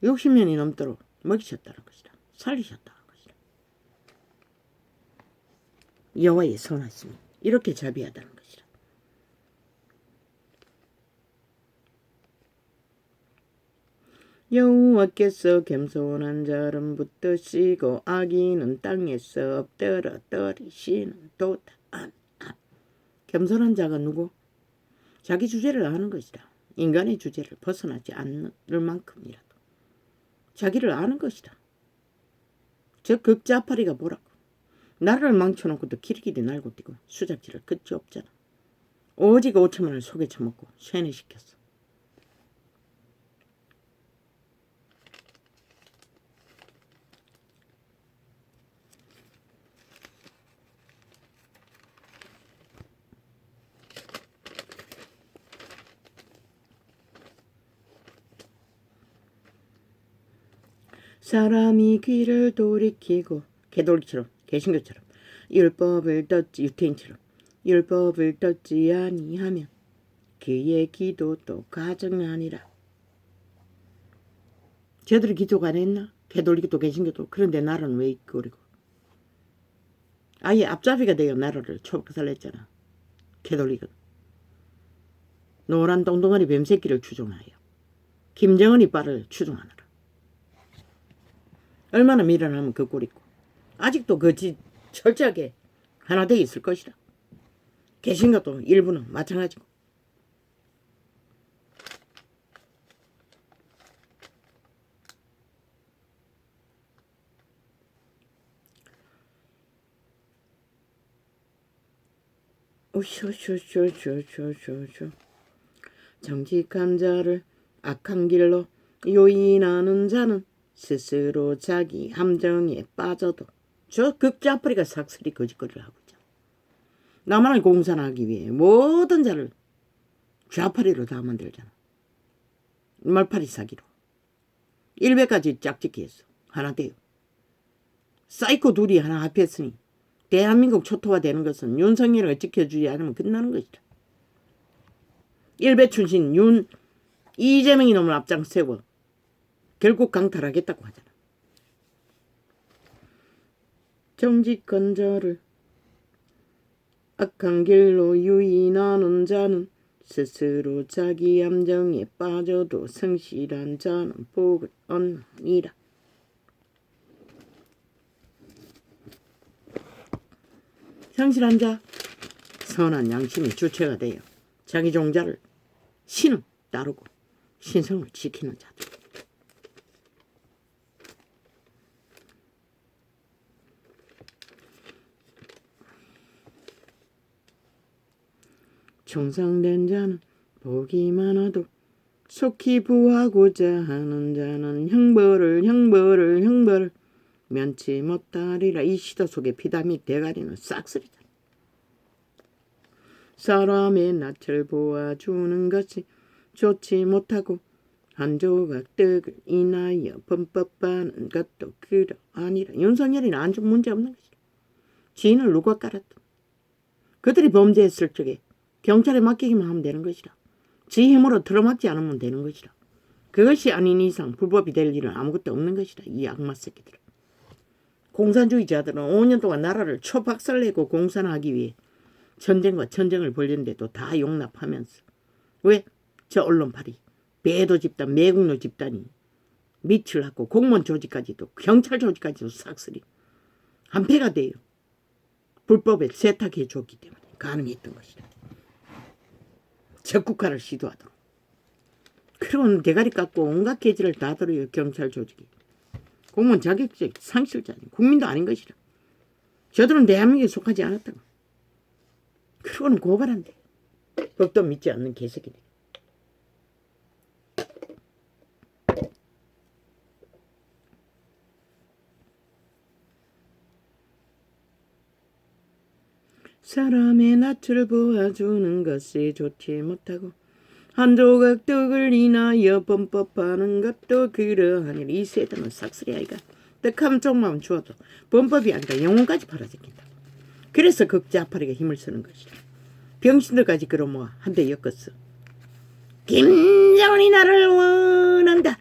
60년이 넘도록 먹이셨다는 것이다. 살리셨다는 것이다. 여호와의 선하심이 이렇게 자비하다는 것이다. 여호와께서 겸손한 자를 붙드시고 악인은 땅에서 엎드려 떨이시는 도다. 겸손한 자가 누구? 자기 주제를 아는 것이다. 인간의 주제를 벗어나지 않을 만큼이라도 자기를 아는 것이다. 저 극자파리가 뭐라고? 나라를 망쳐놓고도 기리기리 날고 뛰고 수작질을 끝이 없잖아. 오직 5천만 원을 속에 쳐먹고 세뇌시켰어. 사람이 귀를 돌이키고 개돌이처럼 개신교처럼 율법을 떴지 유태인처럼 율법을 떴지 아니하면 그의 기도도 가증하니라. 쟤들이 기도가 안 했나? 개돌이기도 개신교도. 그런데 나라는 왜 있고 그리고 아예 앞잡이가 되어 나라를 초박살냈잖아. 개돌이가 노란 똥덩어리 뱀새끼를 추종하여 김정은이 빨을 추종하느라 얼마나 밀어나면 그 꼴이고 아직도 그 철저하게 하나 되어 있을 것이다. 개신교도 일부는 마찬가지고. 오쇼쇼쇼쇼쇼쇼 정직한 자를 악한 길로 요인하는 자는 스스로 자기 함정에 빠져도 저 극자풀이가 삭슬이 거짓거리를 하고 있잖아. 나만을 공산하기 위해 모든 자를 좌파리로 다 만들잖아. 말파리 사기로 100가지 짝짓기 했어. 하나 돼요. 사이코 둘이 하나 합했으니 대한민국 초토화 되는 것은 윤석열을 지켜주지 않으면 끝나는 것이다. 1배 출신 이재명이 놈을 앞장세워 결국 강탈하겠다고 하잖아. 정직한 자를 악한 길로 유인하는 자는 스스로 자기 함정에 빠져도 성실한 자는 복을 얻느니라. 성실한 자, 선한 양심이 주체가 되어 자기 종자를 신을 따르고 신성을 지키는 자들. 충성된 자는 복이 많아도 속히 부하고자 하는 자는 형벌을 면치 못하리라. 이 시도 속에 피담이 대가리는 싹쓸이잖아. 사람의 낯을 보아주는 것이 좋지 못하고 한 조각 떡을 인하여 범법하는 것도 그러하니라. 윤석열이는 안전 문제 없는 것이다. 지인을 누가 깔았든 그들이 범죄했을 적에 경찰에 맡기기만 하면 되는 것이다. 지 힘으로 틀어막지 않으면 되는 것이다. 그것이 아닌 이상 불법이 될 일은 아무것도 없는 것이다. 이 악마 새끼들은. 공산주의자들은 5년 동안 나라를 초박살내고 공산하기 위해 전쟁과 전쟁을 벌였는데도 다 용납하면서 왜? 저 언론파리 배도 집단 매국노 집단이 밑을 하고 공무원 조직까지도 경찰 조직까지도 싹쓸이 한패가 돼요. 불법에 세탁해 줬기 때문에 가능했던 것이다. 적국화를 시도하도록. 그런 대가리 깎고 온갖 개지를 다 들어요. 경찰 조직이. 공무원 자격증 상실자니 국민도 아닌 것이라. 저들은 대한민국에 속하지 않았다고. 그러고는 고발한대. 법도 믿지 않는 개새끼들. 사람의 낯을 보아주는 것이 좋지 못하고 한 조각 떡을 인하여 범법하는 것도 그러하니. 이 세대는 싹쓸이 아이가. 떡 한 쪽만 주어도 범법이 아니라 영혼까지 팔아제낀다. 그래서 극자파리가 힘을 쓰는 것이다. 병신들까지 끌어모아 한대 엮었어. 김정은이 나를 원한다.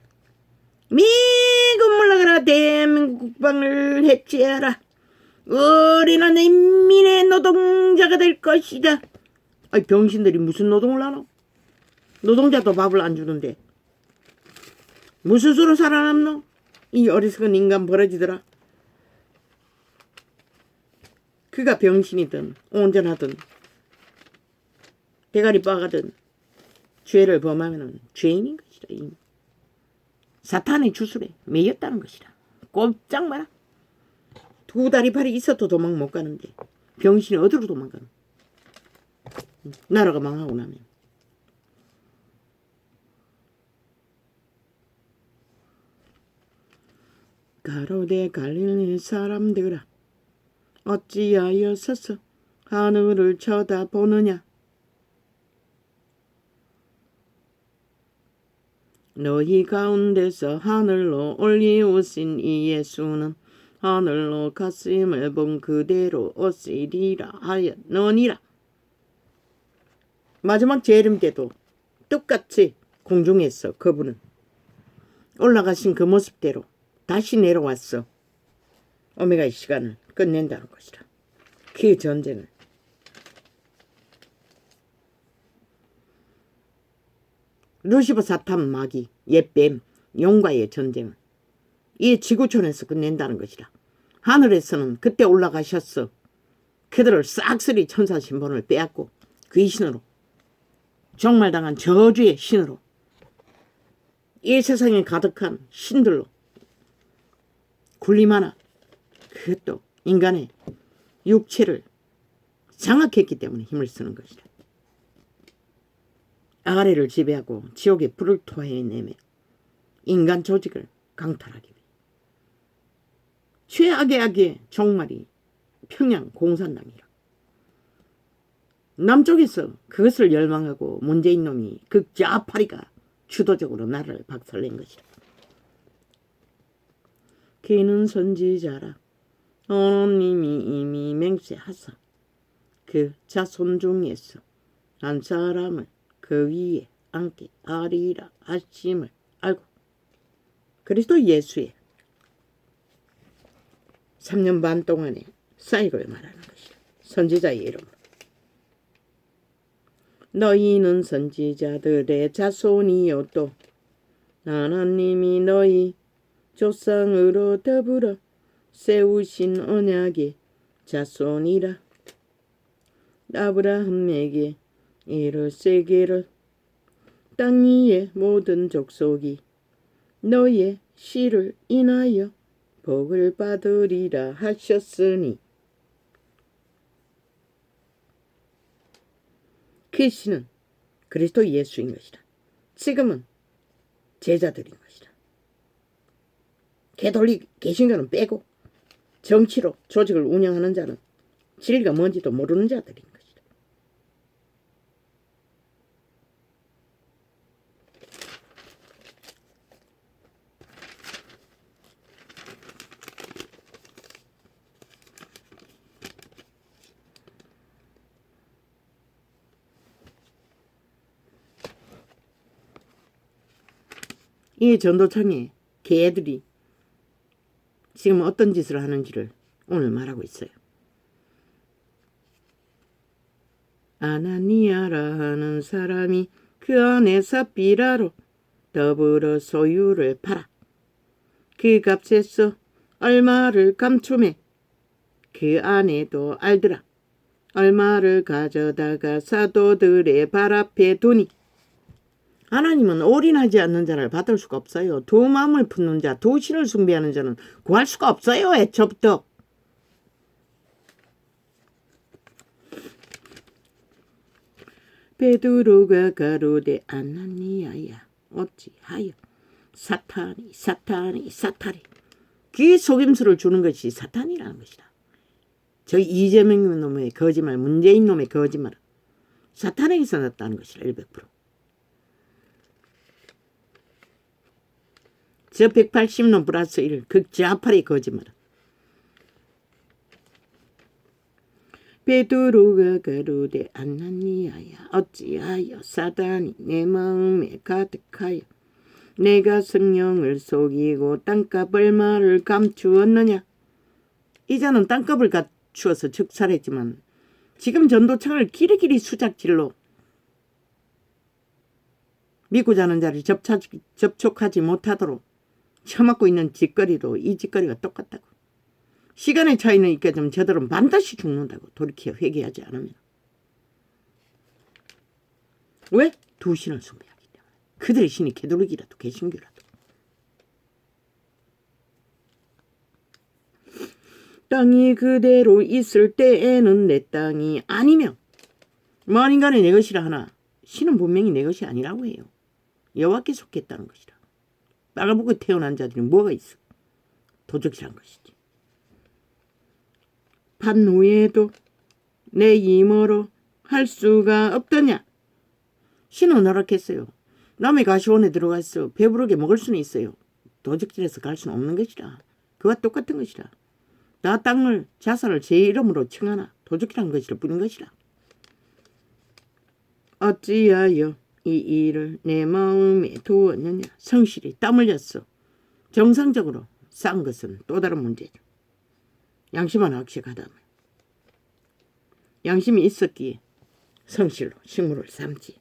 미국 물러가라. 대한민국 국방을 해체하라. 우리는 인민의 노동자가 될 것이다. 아이 병신들이 무슨 노동을 하나? 노동자도 밥을 안 주는데 무슨 수로 살아남노? 이 어리석은 인간 버러지더라. 그가 병신이든 온전하든 대가리 빠가든 죄를 범하면 죄인인 것이라. 사탄의 주술에 매였다는 것이라. 꼼짝 마라. 두 다리 팔이 있어도 도망 못 가는데 병신이 어디로 도망가노? 나라가 망하고 나면. 가로되 갈릴리 사람들아 어찌하여 서서 하늘을 쳐다보느냐. 너희 가운데서 하늘로 올리우신 이 예수는 하늘로 갔음을 본 그대로 오시리라 하였느니라. 마지막 재림 때도 똑같이 공중에서 그분은 올라가신 그 모습대로 다시 내려왔어. 오메가의 시간을 끝낸다는 것이라. 그 전쟁을. 루시퍼 사탄 마귀 옛뱀 용과의 전쟁을 이 지구촌에서 끝낸다는 것이라. 하늘에서는 그때 올라가셨어. 그들을 싹쓸이 천사 신분을 빼앗고 귀신으로 종말당한 저주의 신으로 이 세상에 가득한 신들로 군림하나 그것도 인간의 육체를 장악했기 때문에 힘을 쓰는 것이다. 아가리를 지배하고 지옥에 불을 토해내며 인간 조직을 강탈하기 위해 최악의 악의 종말이 평양 공산당이라. 남쪽에서 그것을 열망하고 문재인 놈이 극좌파리가 주도적으로 나라를 박살낸 것이라. 그는 선지자라 하나님이 이미 맹세하사 그 자손 중에서 한 사람을 그 위에 앉게 하리라 하심을 알고 그리스도 예수의 3년 반 동안의 사역을 말하는 것이다. 선지자의 이름으로. 너희는 선지자들의 자손이요 또 하나님이 너희 조상으로 더불어 세우신 언약의 자손이라. 아브라함에게 이르시기를 땅 위의 모든 족속이 너의 씨를 인하여 복을 받으리라 하셨으니 그 씨는 그리스도 예수인 것이라. 지금은 제자들인 것이라. 개돌리 개신교는 빼고 정치로 조직을 운영하는 자는 진리가 뭔지도 모르는 자들인 것이다. 이 전도청에 개들이 지금 어떤 짓을 하는지를 오늘 말하고 있어요. 아나니아라 하는 사람이 그 안에 삽비라로 더불어 소유를 팔아 그 값에서 얼마를 감춤해 그 안에도 알더라. 얼마를 가져다가 사도들의 발 앞에 두니 하나님은 올인하지 않는 자를 받을 수가 없어요. 두 마음을 품는 자, 두 신을 숭배하는 자는 구할 수가 없어요. 애초부터. 베드로가 가로되 아나니아야 어찌하여 사탄이 귀 속임수를 주는 것이 사탄이라는 것이다. 저 이재명 놈의 거짓말, 문재인 놈의 거짓말은 사탄에게서 났다는 것이라 100%. 저 180놈 플러스 1 극좌파리 거짓말은 베드로가 가로되 아나니아야 어찌하여 사단이 내 마음에 가득하여 내가 성령을 속이고 땅값 얼마를 감추었느냐. 이자는 땅값을 갖추어서 즉살했지만 지금 전도창을 길이길이 수작질로 믿고 자는 자를 접촉하지 못하도록 처맞고 있는 짓거리도 이 짓거리가 똑같다고. 시간의 차이는 있겠지만 저들은 반드시 죽는다고. 돌이켜 회개하지 않으면. 왜? 두 신을 숭배하기 때문에. 그들의 신이 개돌이기라도 개신교라도. 땅이 그대로 있을 때에는 내 땅이 아니며 만인간의 내 것이라 하나 신은 분명히 내 것이 아니라고 해요. 여호와께 속했다는 것이라. 빨아먹고 태어난 자들이 뭐가 있어? 도적질한 것이지. 반노에도 내 힘으로 할 수가 없더냐. 신은 허락했어요. 남의 가시원에 들어가서 배부르게 먹을 수는 있어요. 도적질해서 갈 수는 없는 것이라. 그와 똑같은 것이라. 나 땅을 자산을 제 이름으로 청하나 도적질한 것이라 뿐인 것이라. 어찌하여 이 일을 내 마음에 두었느냐. 성실히 땀 흘렸어. 정상적으로 싼 것은 또 다른 문제죠. 양심은 확실하다면. 양심이 있었기에 성실로 식물을 삶지.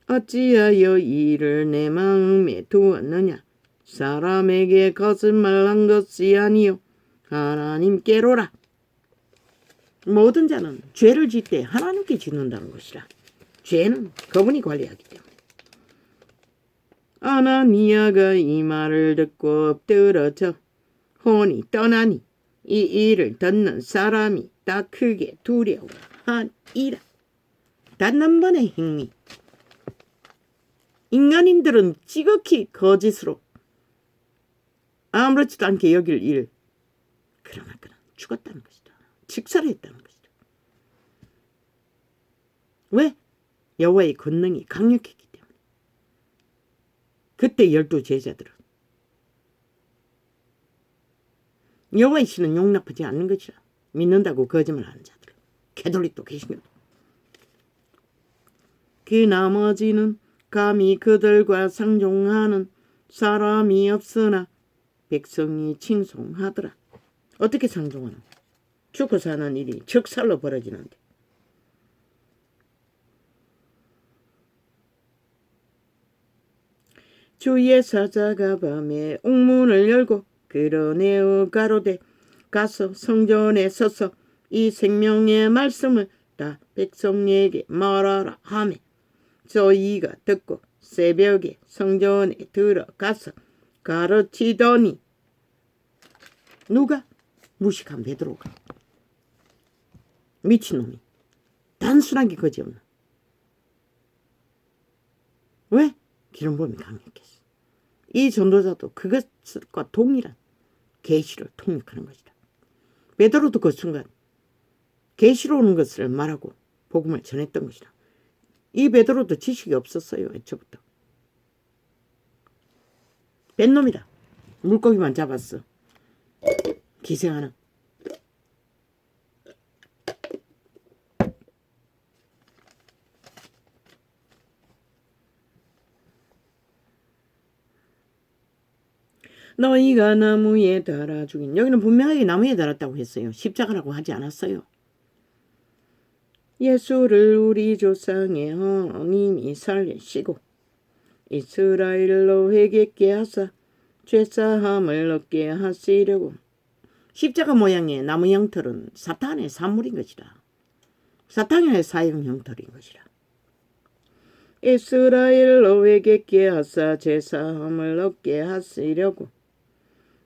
어찌하여 이 일을 내 마음에 두었느냐. 사람에게 거짓말한 것이 아니요 하나님께로라. 모든 자는 죄를 짓되 하나님께 짓는다는 것이라. 죄는 그분이 관리하기 때문에. 아나니아가 이 말을 듣고 엎드러져 혼이 떠나니 이 일을 듣는 사람이 다 크게 두려워하니라. 단 한 번의 행위. 인간인들은 지극히 거짓으로 아무렇지도 않게 여길 일. 그러나 그는 죽었다는 것이다. 직살했다는 것이다. 왜? 여호와의 권능이 강력했기 때문에. 그때 12 제자들은 여호와의 신은 용납하지 않는 것이라. 믿는다고 거짓말하는 자들. 개돌이도 계시면. 그 나머지는 감히 그들과 상종하는 사람이 없으나 백성이 칭송하더라. 어떻게 상종하노? 죽고 사는 일이 적살로 벌어지는데. 주의 사자가 밤에 옥문을 열고 끌어내어 가로되 가서 성전에 서서 이 생명의 말씀을 다 백성에게 말하라 하매 저희가 듣고 새벽에 성전에 들어가서 가르치더니 누가? 무식한 베드로가. 미친놈이. 단순하게 거지없는. 왜? 기름부음이 강력했어. 이 전도자도 그것과 동일한 계시를 통역하는 것이다. 베드로도 그 순간 계시로 오는 것을 말하고 복음을 전했던 것이다. 이 베드로도 지식이 없었어요. 애초부터. 뱃놈이다. 물고기만 잡았어. 기생하는. 너희가 나무에 달아 죽인. 여기는 분명하게 나무에 달았다고 했어요. 십자가라고 하지 않았어요. 예수를 우리 조상의 하나님이 살리시고 이스라엘로 회개케 하사 죄사함을 얻게 하시려고. 십자가 모양의 나무 형틀은 사탄의 산물인 것이라. 사탄의 사형 형틀인 것이라. 이스라엘로 회개케 하사 죄사함을 얻게 하시려고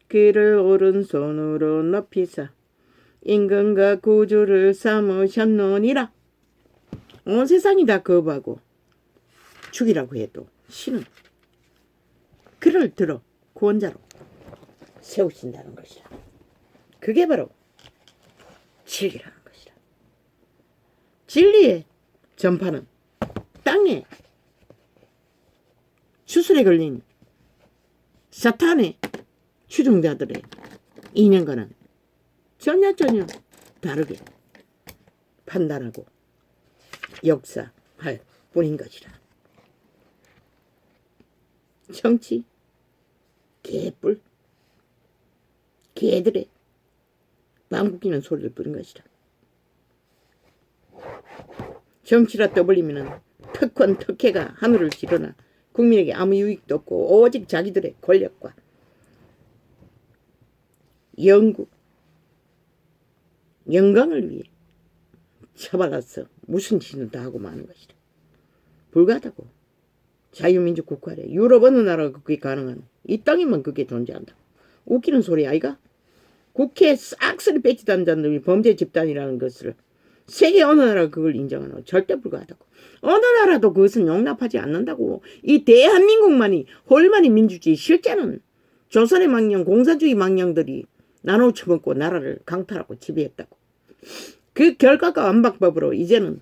그를 오른손으로 높이사 임금과 구주를 삼으셨노니라. 온 세상이 다 거부하고 죽이라고 해도 신은 그를 들어 구원자로 세우신다는 것이라. 그게 바로 진리라는 것이라. 진리의 전파는 땅에 추술에 걸린 사탄의 추종자들의 이념과는 전혀 다르게 판단하고 역사할 뿐인 것이라. 정치, 개뿔, 개들의 방귀뀌는 소리를 부른 것이라. 정치라 떠벌리면 특권 특혜가 하늘을 찌르나 국민에게 아무 유익도 없고 오직 자기들의 권력과 영국 영광을 위해 처발라서 무슨 짓을 다 하고 마는 것이다. 불가하다고. 자유민주 국가래. 유럽 어느 나라가 그게 가능하네. 이 땅이면 그게 존재한다. 웃기는 소리 아이가? 국회에 싹쓸이 배치도 안 자들이 범죄 집단이라는 것을 세계 어느 나라가 그걸 인정하노? 절대 불가하다고. 어느 나라도 그것은 용납하지 않는다고. 이 대한민국만이 홀만이 민주주의. 실제는 조선의 망령 공산주의 망령들이 나눠 처먹고 나라를 강탈하고 지배했다고. 그 결과가 완박법으로 이제는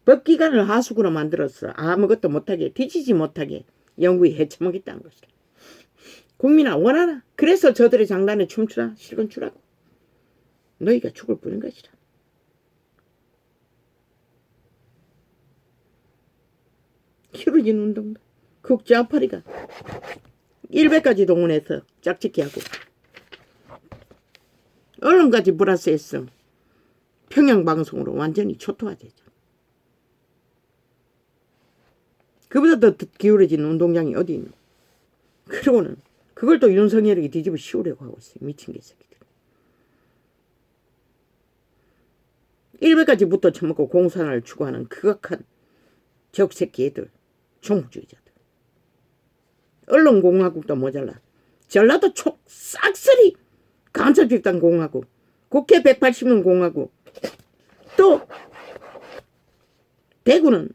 법기관을 하수구로 만들어서 아무것도 못하게 뒤지지 못하게 영구히 해쳐먹겠다는 것이다. 국민아 원하나? 그래서 저들의 장단에 춤추라? 실건 추라고. 너희가 죽을 뿐인 것이다. 히로진 운동도 국제아파리가 일베까지 동원해서 짝짓기 하고 언론까지 플러스해서 평양방송으로 완전히 초토화되죠. 그보다 더 기울어진 운동장이 어디 있노? 그러고는 그걸 또 윤석열에게 뒤집어 씌우려고 하고 있어요. 미친 개새끼들. 일베까지 붙어 처먹고 공산화를 추구하는 극악한 적새끼 애들, 종북주의자들. 언론공화국도 모자라. 전라도 촉 싹쓸이 간첩집단 공화국, 국회 180명 공화국, 또 대구는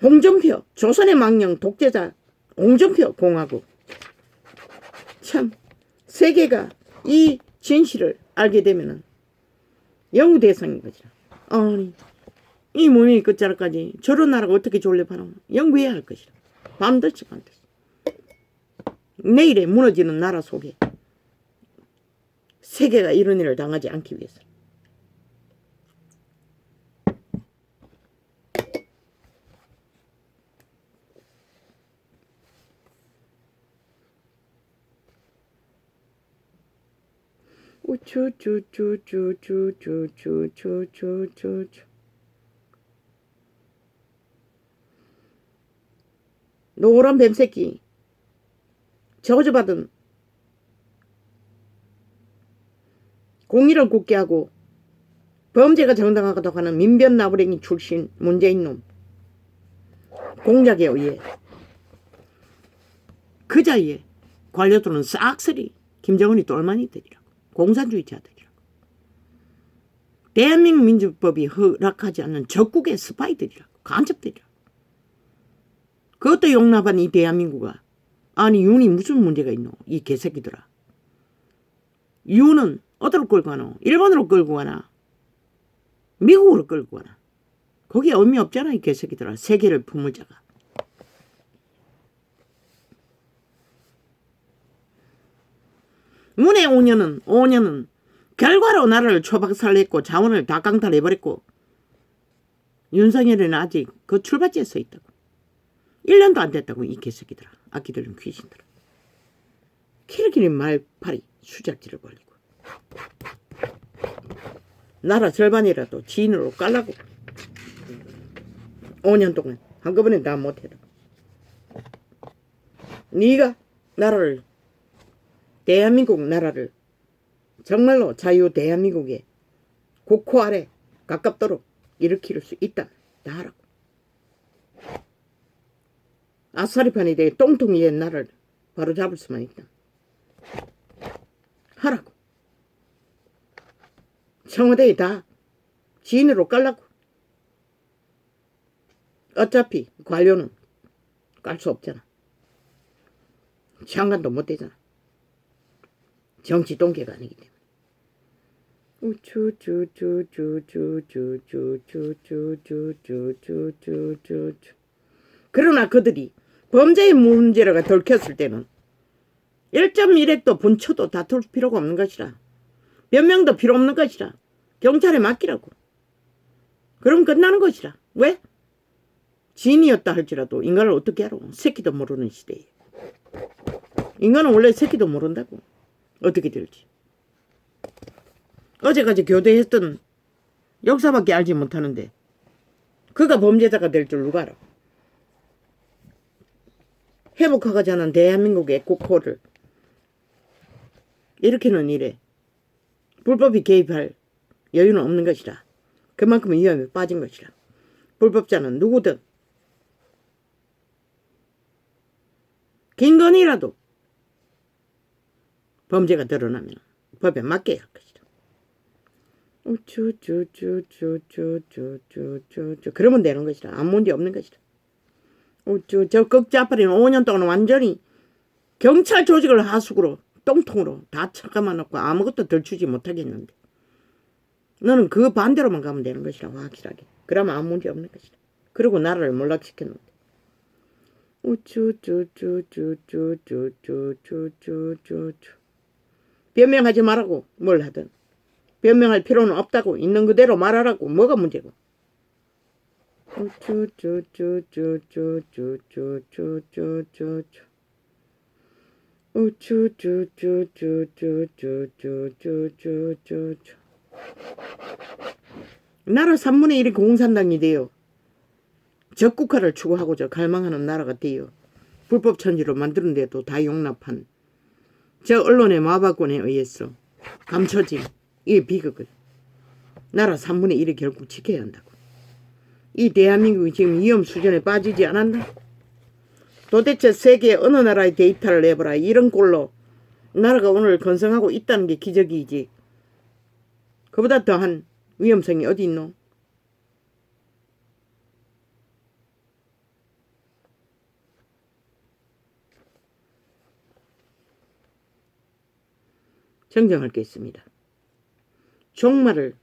홍준표, 조선의 망령 독재자 홍준표 공화국. 참 세계가 이 진실을 알게 되면은 영우 대상인 거죠. 아니 이 몸이 끝자락까지 저런 나라가 어떻게 존립하노? 영구해야 할 것이라. 반드시. 내일에 무너지는 나라 속에 세계가 이런 일을 당하지 않기 위해서. 우쭈쭈쭈쭈쭈쭈쭈쭈쭈쭈 노란 뱀새끼 저주받은 공의를 굳게 하고 범죄가 정당하다고 하는 민변 나부랭이 출신 문재인 놈 공작에 의해 그 자리에 관료들은 싹쓸이 김정은이 똘마니들이라고 공산주의자들이라고 대한민국 민주법이 허락하지 않는 적국의 스파이들이라고 간첩들이라고. 그것도 용납한 이 대한민국아. 아니 윤이 무슨 문제가 있노? 이 개새끼들아. 윤은 어디로 끌고 가노? 일본으로 끌고 가나? 미국으로 끌고 가나? 거기에 의미 없잖아 이 개새끼들아. 세계를 품을 자가. 문의 5년은 결과로 나라를 초박살냈고 자원을 다 강탈해버렸고 윤석열은 아직 그 출발지에 서 있다고. 1년도 안 됐다고 이 개새끼들아. 악기 들린 귀신들아. 키르키리 말파리 수작질을 벌리고 나라 절반이라도 지인으로 깔라고 5년 동안 한꺼번에 다 못해도 네가 나라를 대한민국 나라를 정말로 자유 대한민국의 국호 아래 가깝도록 일으킬 수 있다. 다 하라고. 아싸리판이 되게 똥통이 된 나라를 바로 잡을 수만 있다. 하라고. 청와대에 다 지인으로 깔라고. 어차피 관료는 깔 수 없잖아. 장관도 못 되잖아. 정치 동계가 아니기 때문에. 그러나 그들이 범죄의 문제가 들켰을 때는 1.1핵도 분초도 다툴 필요가 없는 것이라. 변명도 필요 없는 것이라. 경찰에 맡기라고. 그럼 끝나는 것이라. 왜? 지인이었다 할지라도 인간을 어떻게 알아? 새끼도 모르는 시대에. 인간은 원래 새끼도 모른다고. 어떻게 될지. 어제까지 교대했던 역사밖에 알지 못하는데 그가 범죄자가 될 줄 누가 알아? 회복하고자 하는 대한민국의 국호를 이렇게는 이래 불법이 개입할 여유는 없는 것이라. 그만큼 위험에 빠진 것이라. 불법자는 누구든 김건희라도 범죄가 드러나면 법에 맡겨야 할 것이다. 우쭈쭈쭈쭈쭈쭈쭈쭈 그러면 되는 것이다. 아무 문제 없는 것이다. 저 극자파리는 5년 동안 완전히 경찰 조직을 하수구로 똥통으로 다 쳐감아 놓고 아무것도 덜 주지 못하겠는데 너는 그 반대로만 가면 되는 것이라 확실하게. 그러면 아무 문제 없는 것이다. 그리고 나라를 몰락시켰는데 우쭈쭈쭈쭈쭈쭈쭈쭈쭈쭈 변명하지 말라고 뭘 하든 변명할 필요는 없다고 있는 그대로 말하라고 뭐가 문제고 우쭈쭈쭈쭈쭈쭈쭈쭈쭈쭈쭈 우쭈쭈쭈쭈쭈쭈쭈쭈쭈쭈 나라 3분의 1이 공산당이 되어 적국화를 추구하고자 갈망하는 나라가 되어 불법 천지로 만드는데도 다 용납한 저 언론의 마박권에 의해서 감춰진 이 비극을 나라 3분의 1이 결국 지켜야 한다고. 이 대한민국이 지금 위험 수준에 빠지지 않았나? 도대체 세계 어느 나라의 데이터를 내보라. 이런 꼴로 나라가 오늘 건성하고 있다는 게 기적이지. 그보다 더한 위험성이 어디 있노? 정정할 게 있습니다. 종말을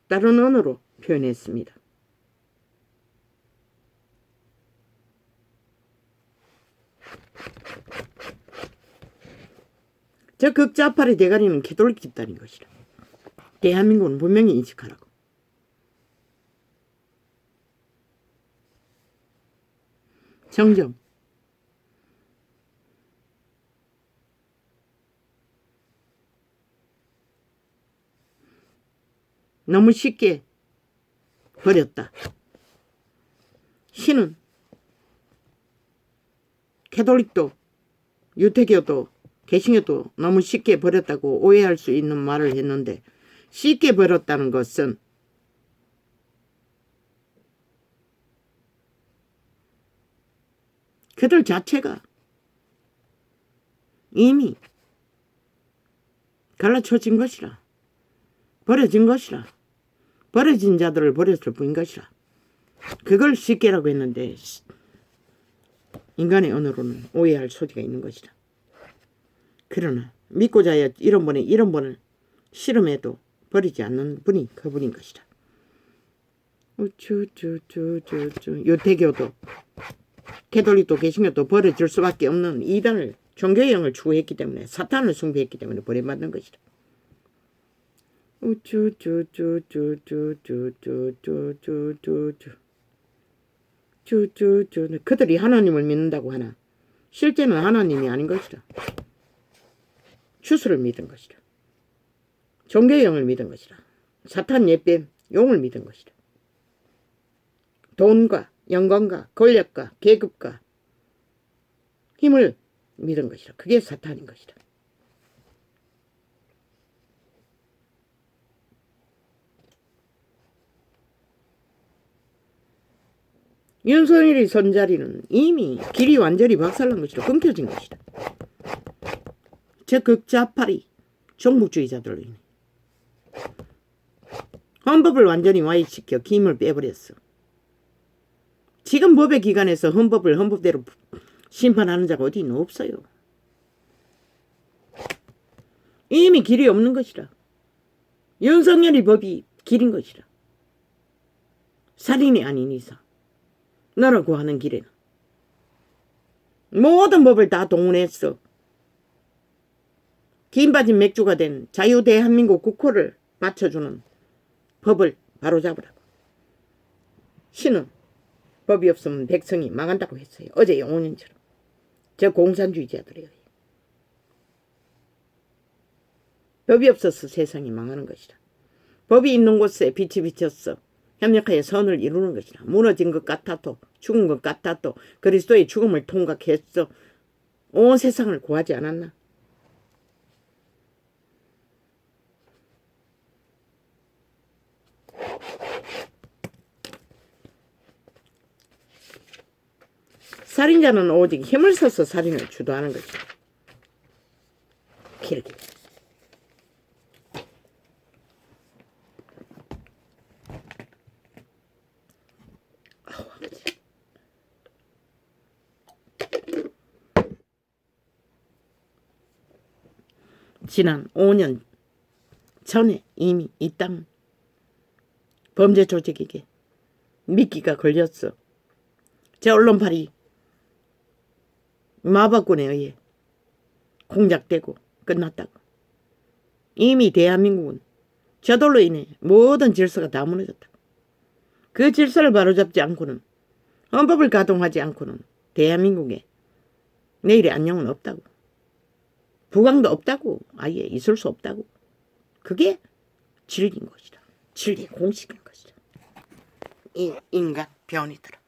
다른 언어로 표현했습니다. 저 극좌파리 대가리는 캐톨릭 집단인 것이라. 대한민국은 분명히 인식하라고. 정정. 너무 쉽게 버렸다. 신은 캐톨릭도 유태교도 개신교도 너무 쉽게 버렸다고 오해할 수 있는 말을 했는데 쉽게 버렸다는 것은 그들 자체가 이미 갈라쳐진 것이라. 버려진 것이라. 버려진 자들을 버렸을 뿐인 것이라. 그걸 쉽게라고 했는데 인간의 언어로는 오해할 소지가 있는 것이라. 그러나 믿고자 하여 이런 번을 실험해도 버리지 않는 분이 그분인 것이라. 유태교도 캐톨릭도 개신교도 버려질 수밖에 없는 이단을 종교의 영을 추구했기 때문에 사탄을 숭배했기 때문에 버림받는 것이라. 그들이 하나님을 믿는다고 하나 실제는 하나님이 아닌 것이라. 추수를 믿은 것이라. 종교의 영을 믿은 것이라. 사탄 예뱀 용을 믿은 것이라. 돈과 영광과 권력과 계급과 힘을 믿은 것이라. 그게 사탄인 것이라. 윤석열의 선자리는 이미 길이 완전히 박살난 것이라. 끊겨진 것이라. 저 극좌파리 종북주의자들로 인해 헌법을 완전히 와해시켜 힘을 빼버렸어. 지금 법의 기관에서 헌법을 헌법대로 심판하는 자가 어디 있노? 없어요. 이미 길이 없는 것이라. 윤석열의 법이 길인 것이라. 살인이 아닌 이상 나라 구하는 길에는 모든 법을 다 동원했어. 긴 빠진 맥주가 된 자유대한민국 국호를 맞춰주는 법을 바로잡으라고. 신은 법이 없으면 백성이 망한다고 했어요. 어제 용원인처럼. 저 공산주의자들에 의해. 법이 없어서 세상이 망하는 것이다. 법이 있는 곳에 빛이 비쳤어. 협력하여 선을 이루는 것이라. 무너진 것 같아도 죽은 것 같아도 그리스도의 죽음을 통각했어 온 세상을 구하지 않았나? 살인자는 오직 힘을 써서 살인을 주도하는 것이다. 길게. 지난 5년 전에 이미 이 땅은 범죄 조직에게 미끼가 걸렸어. 제 언론팔이 마법군에 의해 공작되고 끝났다고. 이미 대한민국은 저돌로 인해 모든 질서가 다 무너졌다. 그 질서를 바로잡지 않고는, 헌법을 가동하지 않고는 대한민국에 내일의 안녕은 없다고. 부강도 없다고. 아예 있을 수 없다고. 그게 진리인 것이다. 진리의 공식인 것이다. 이 인간 변이들아.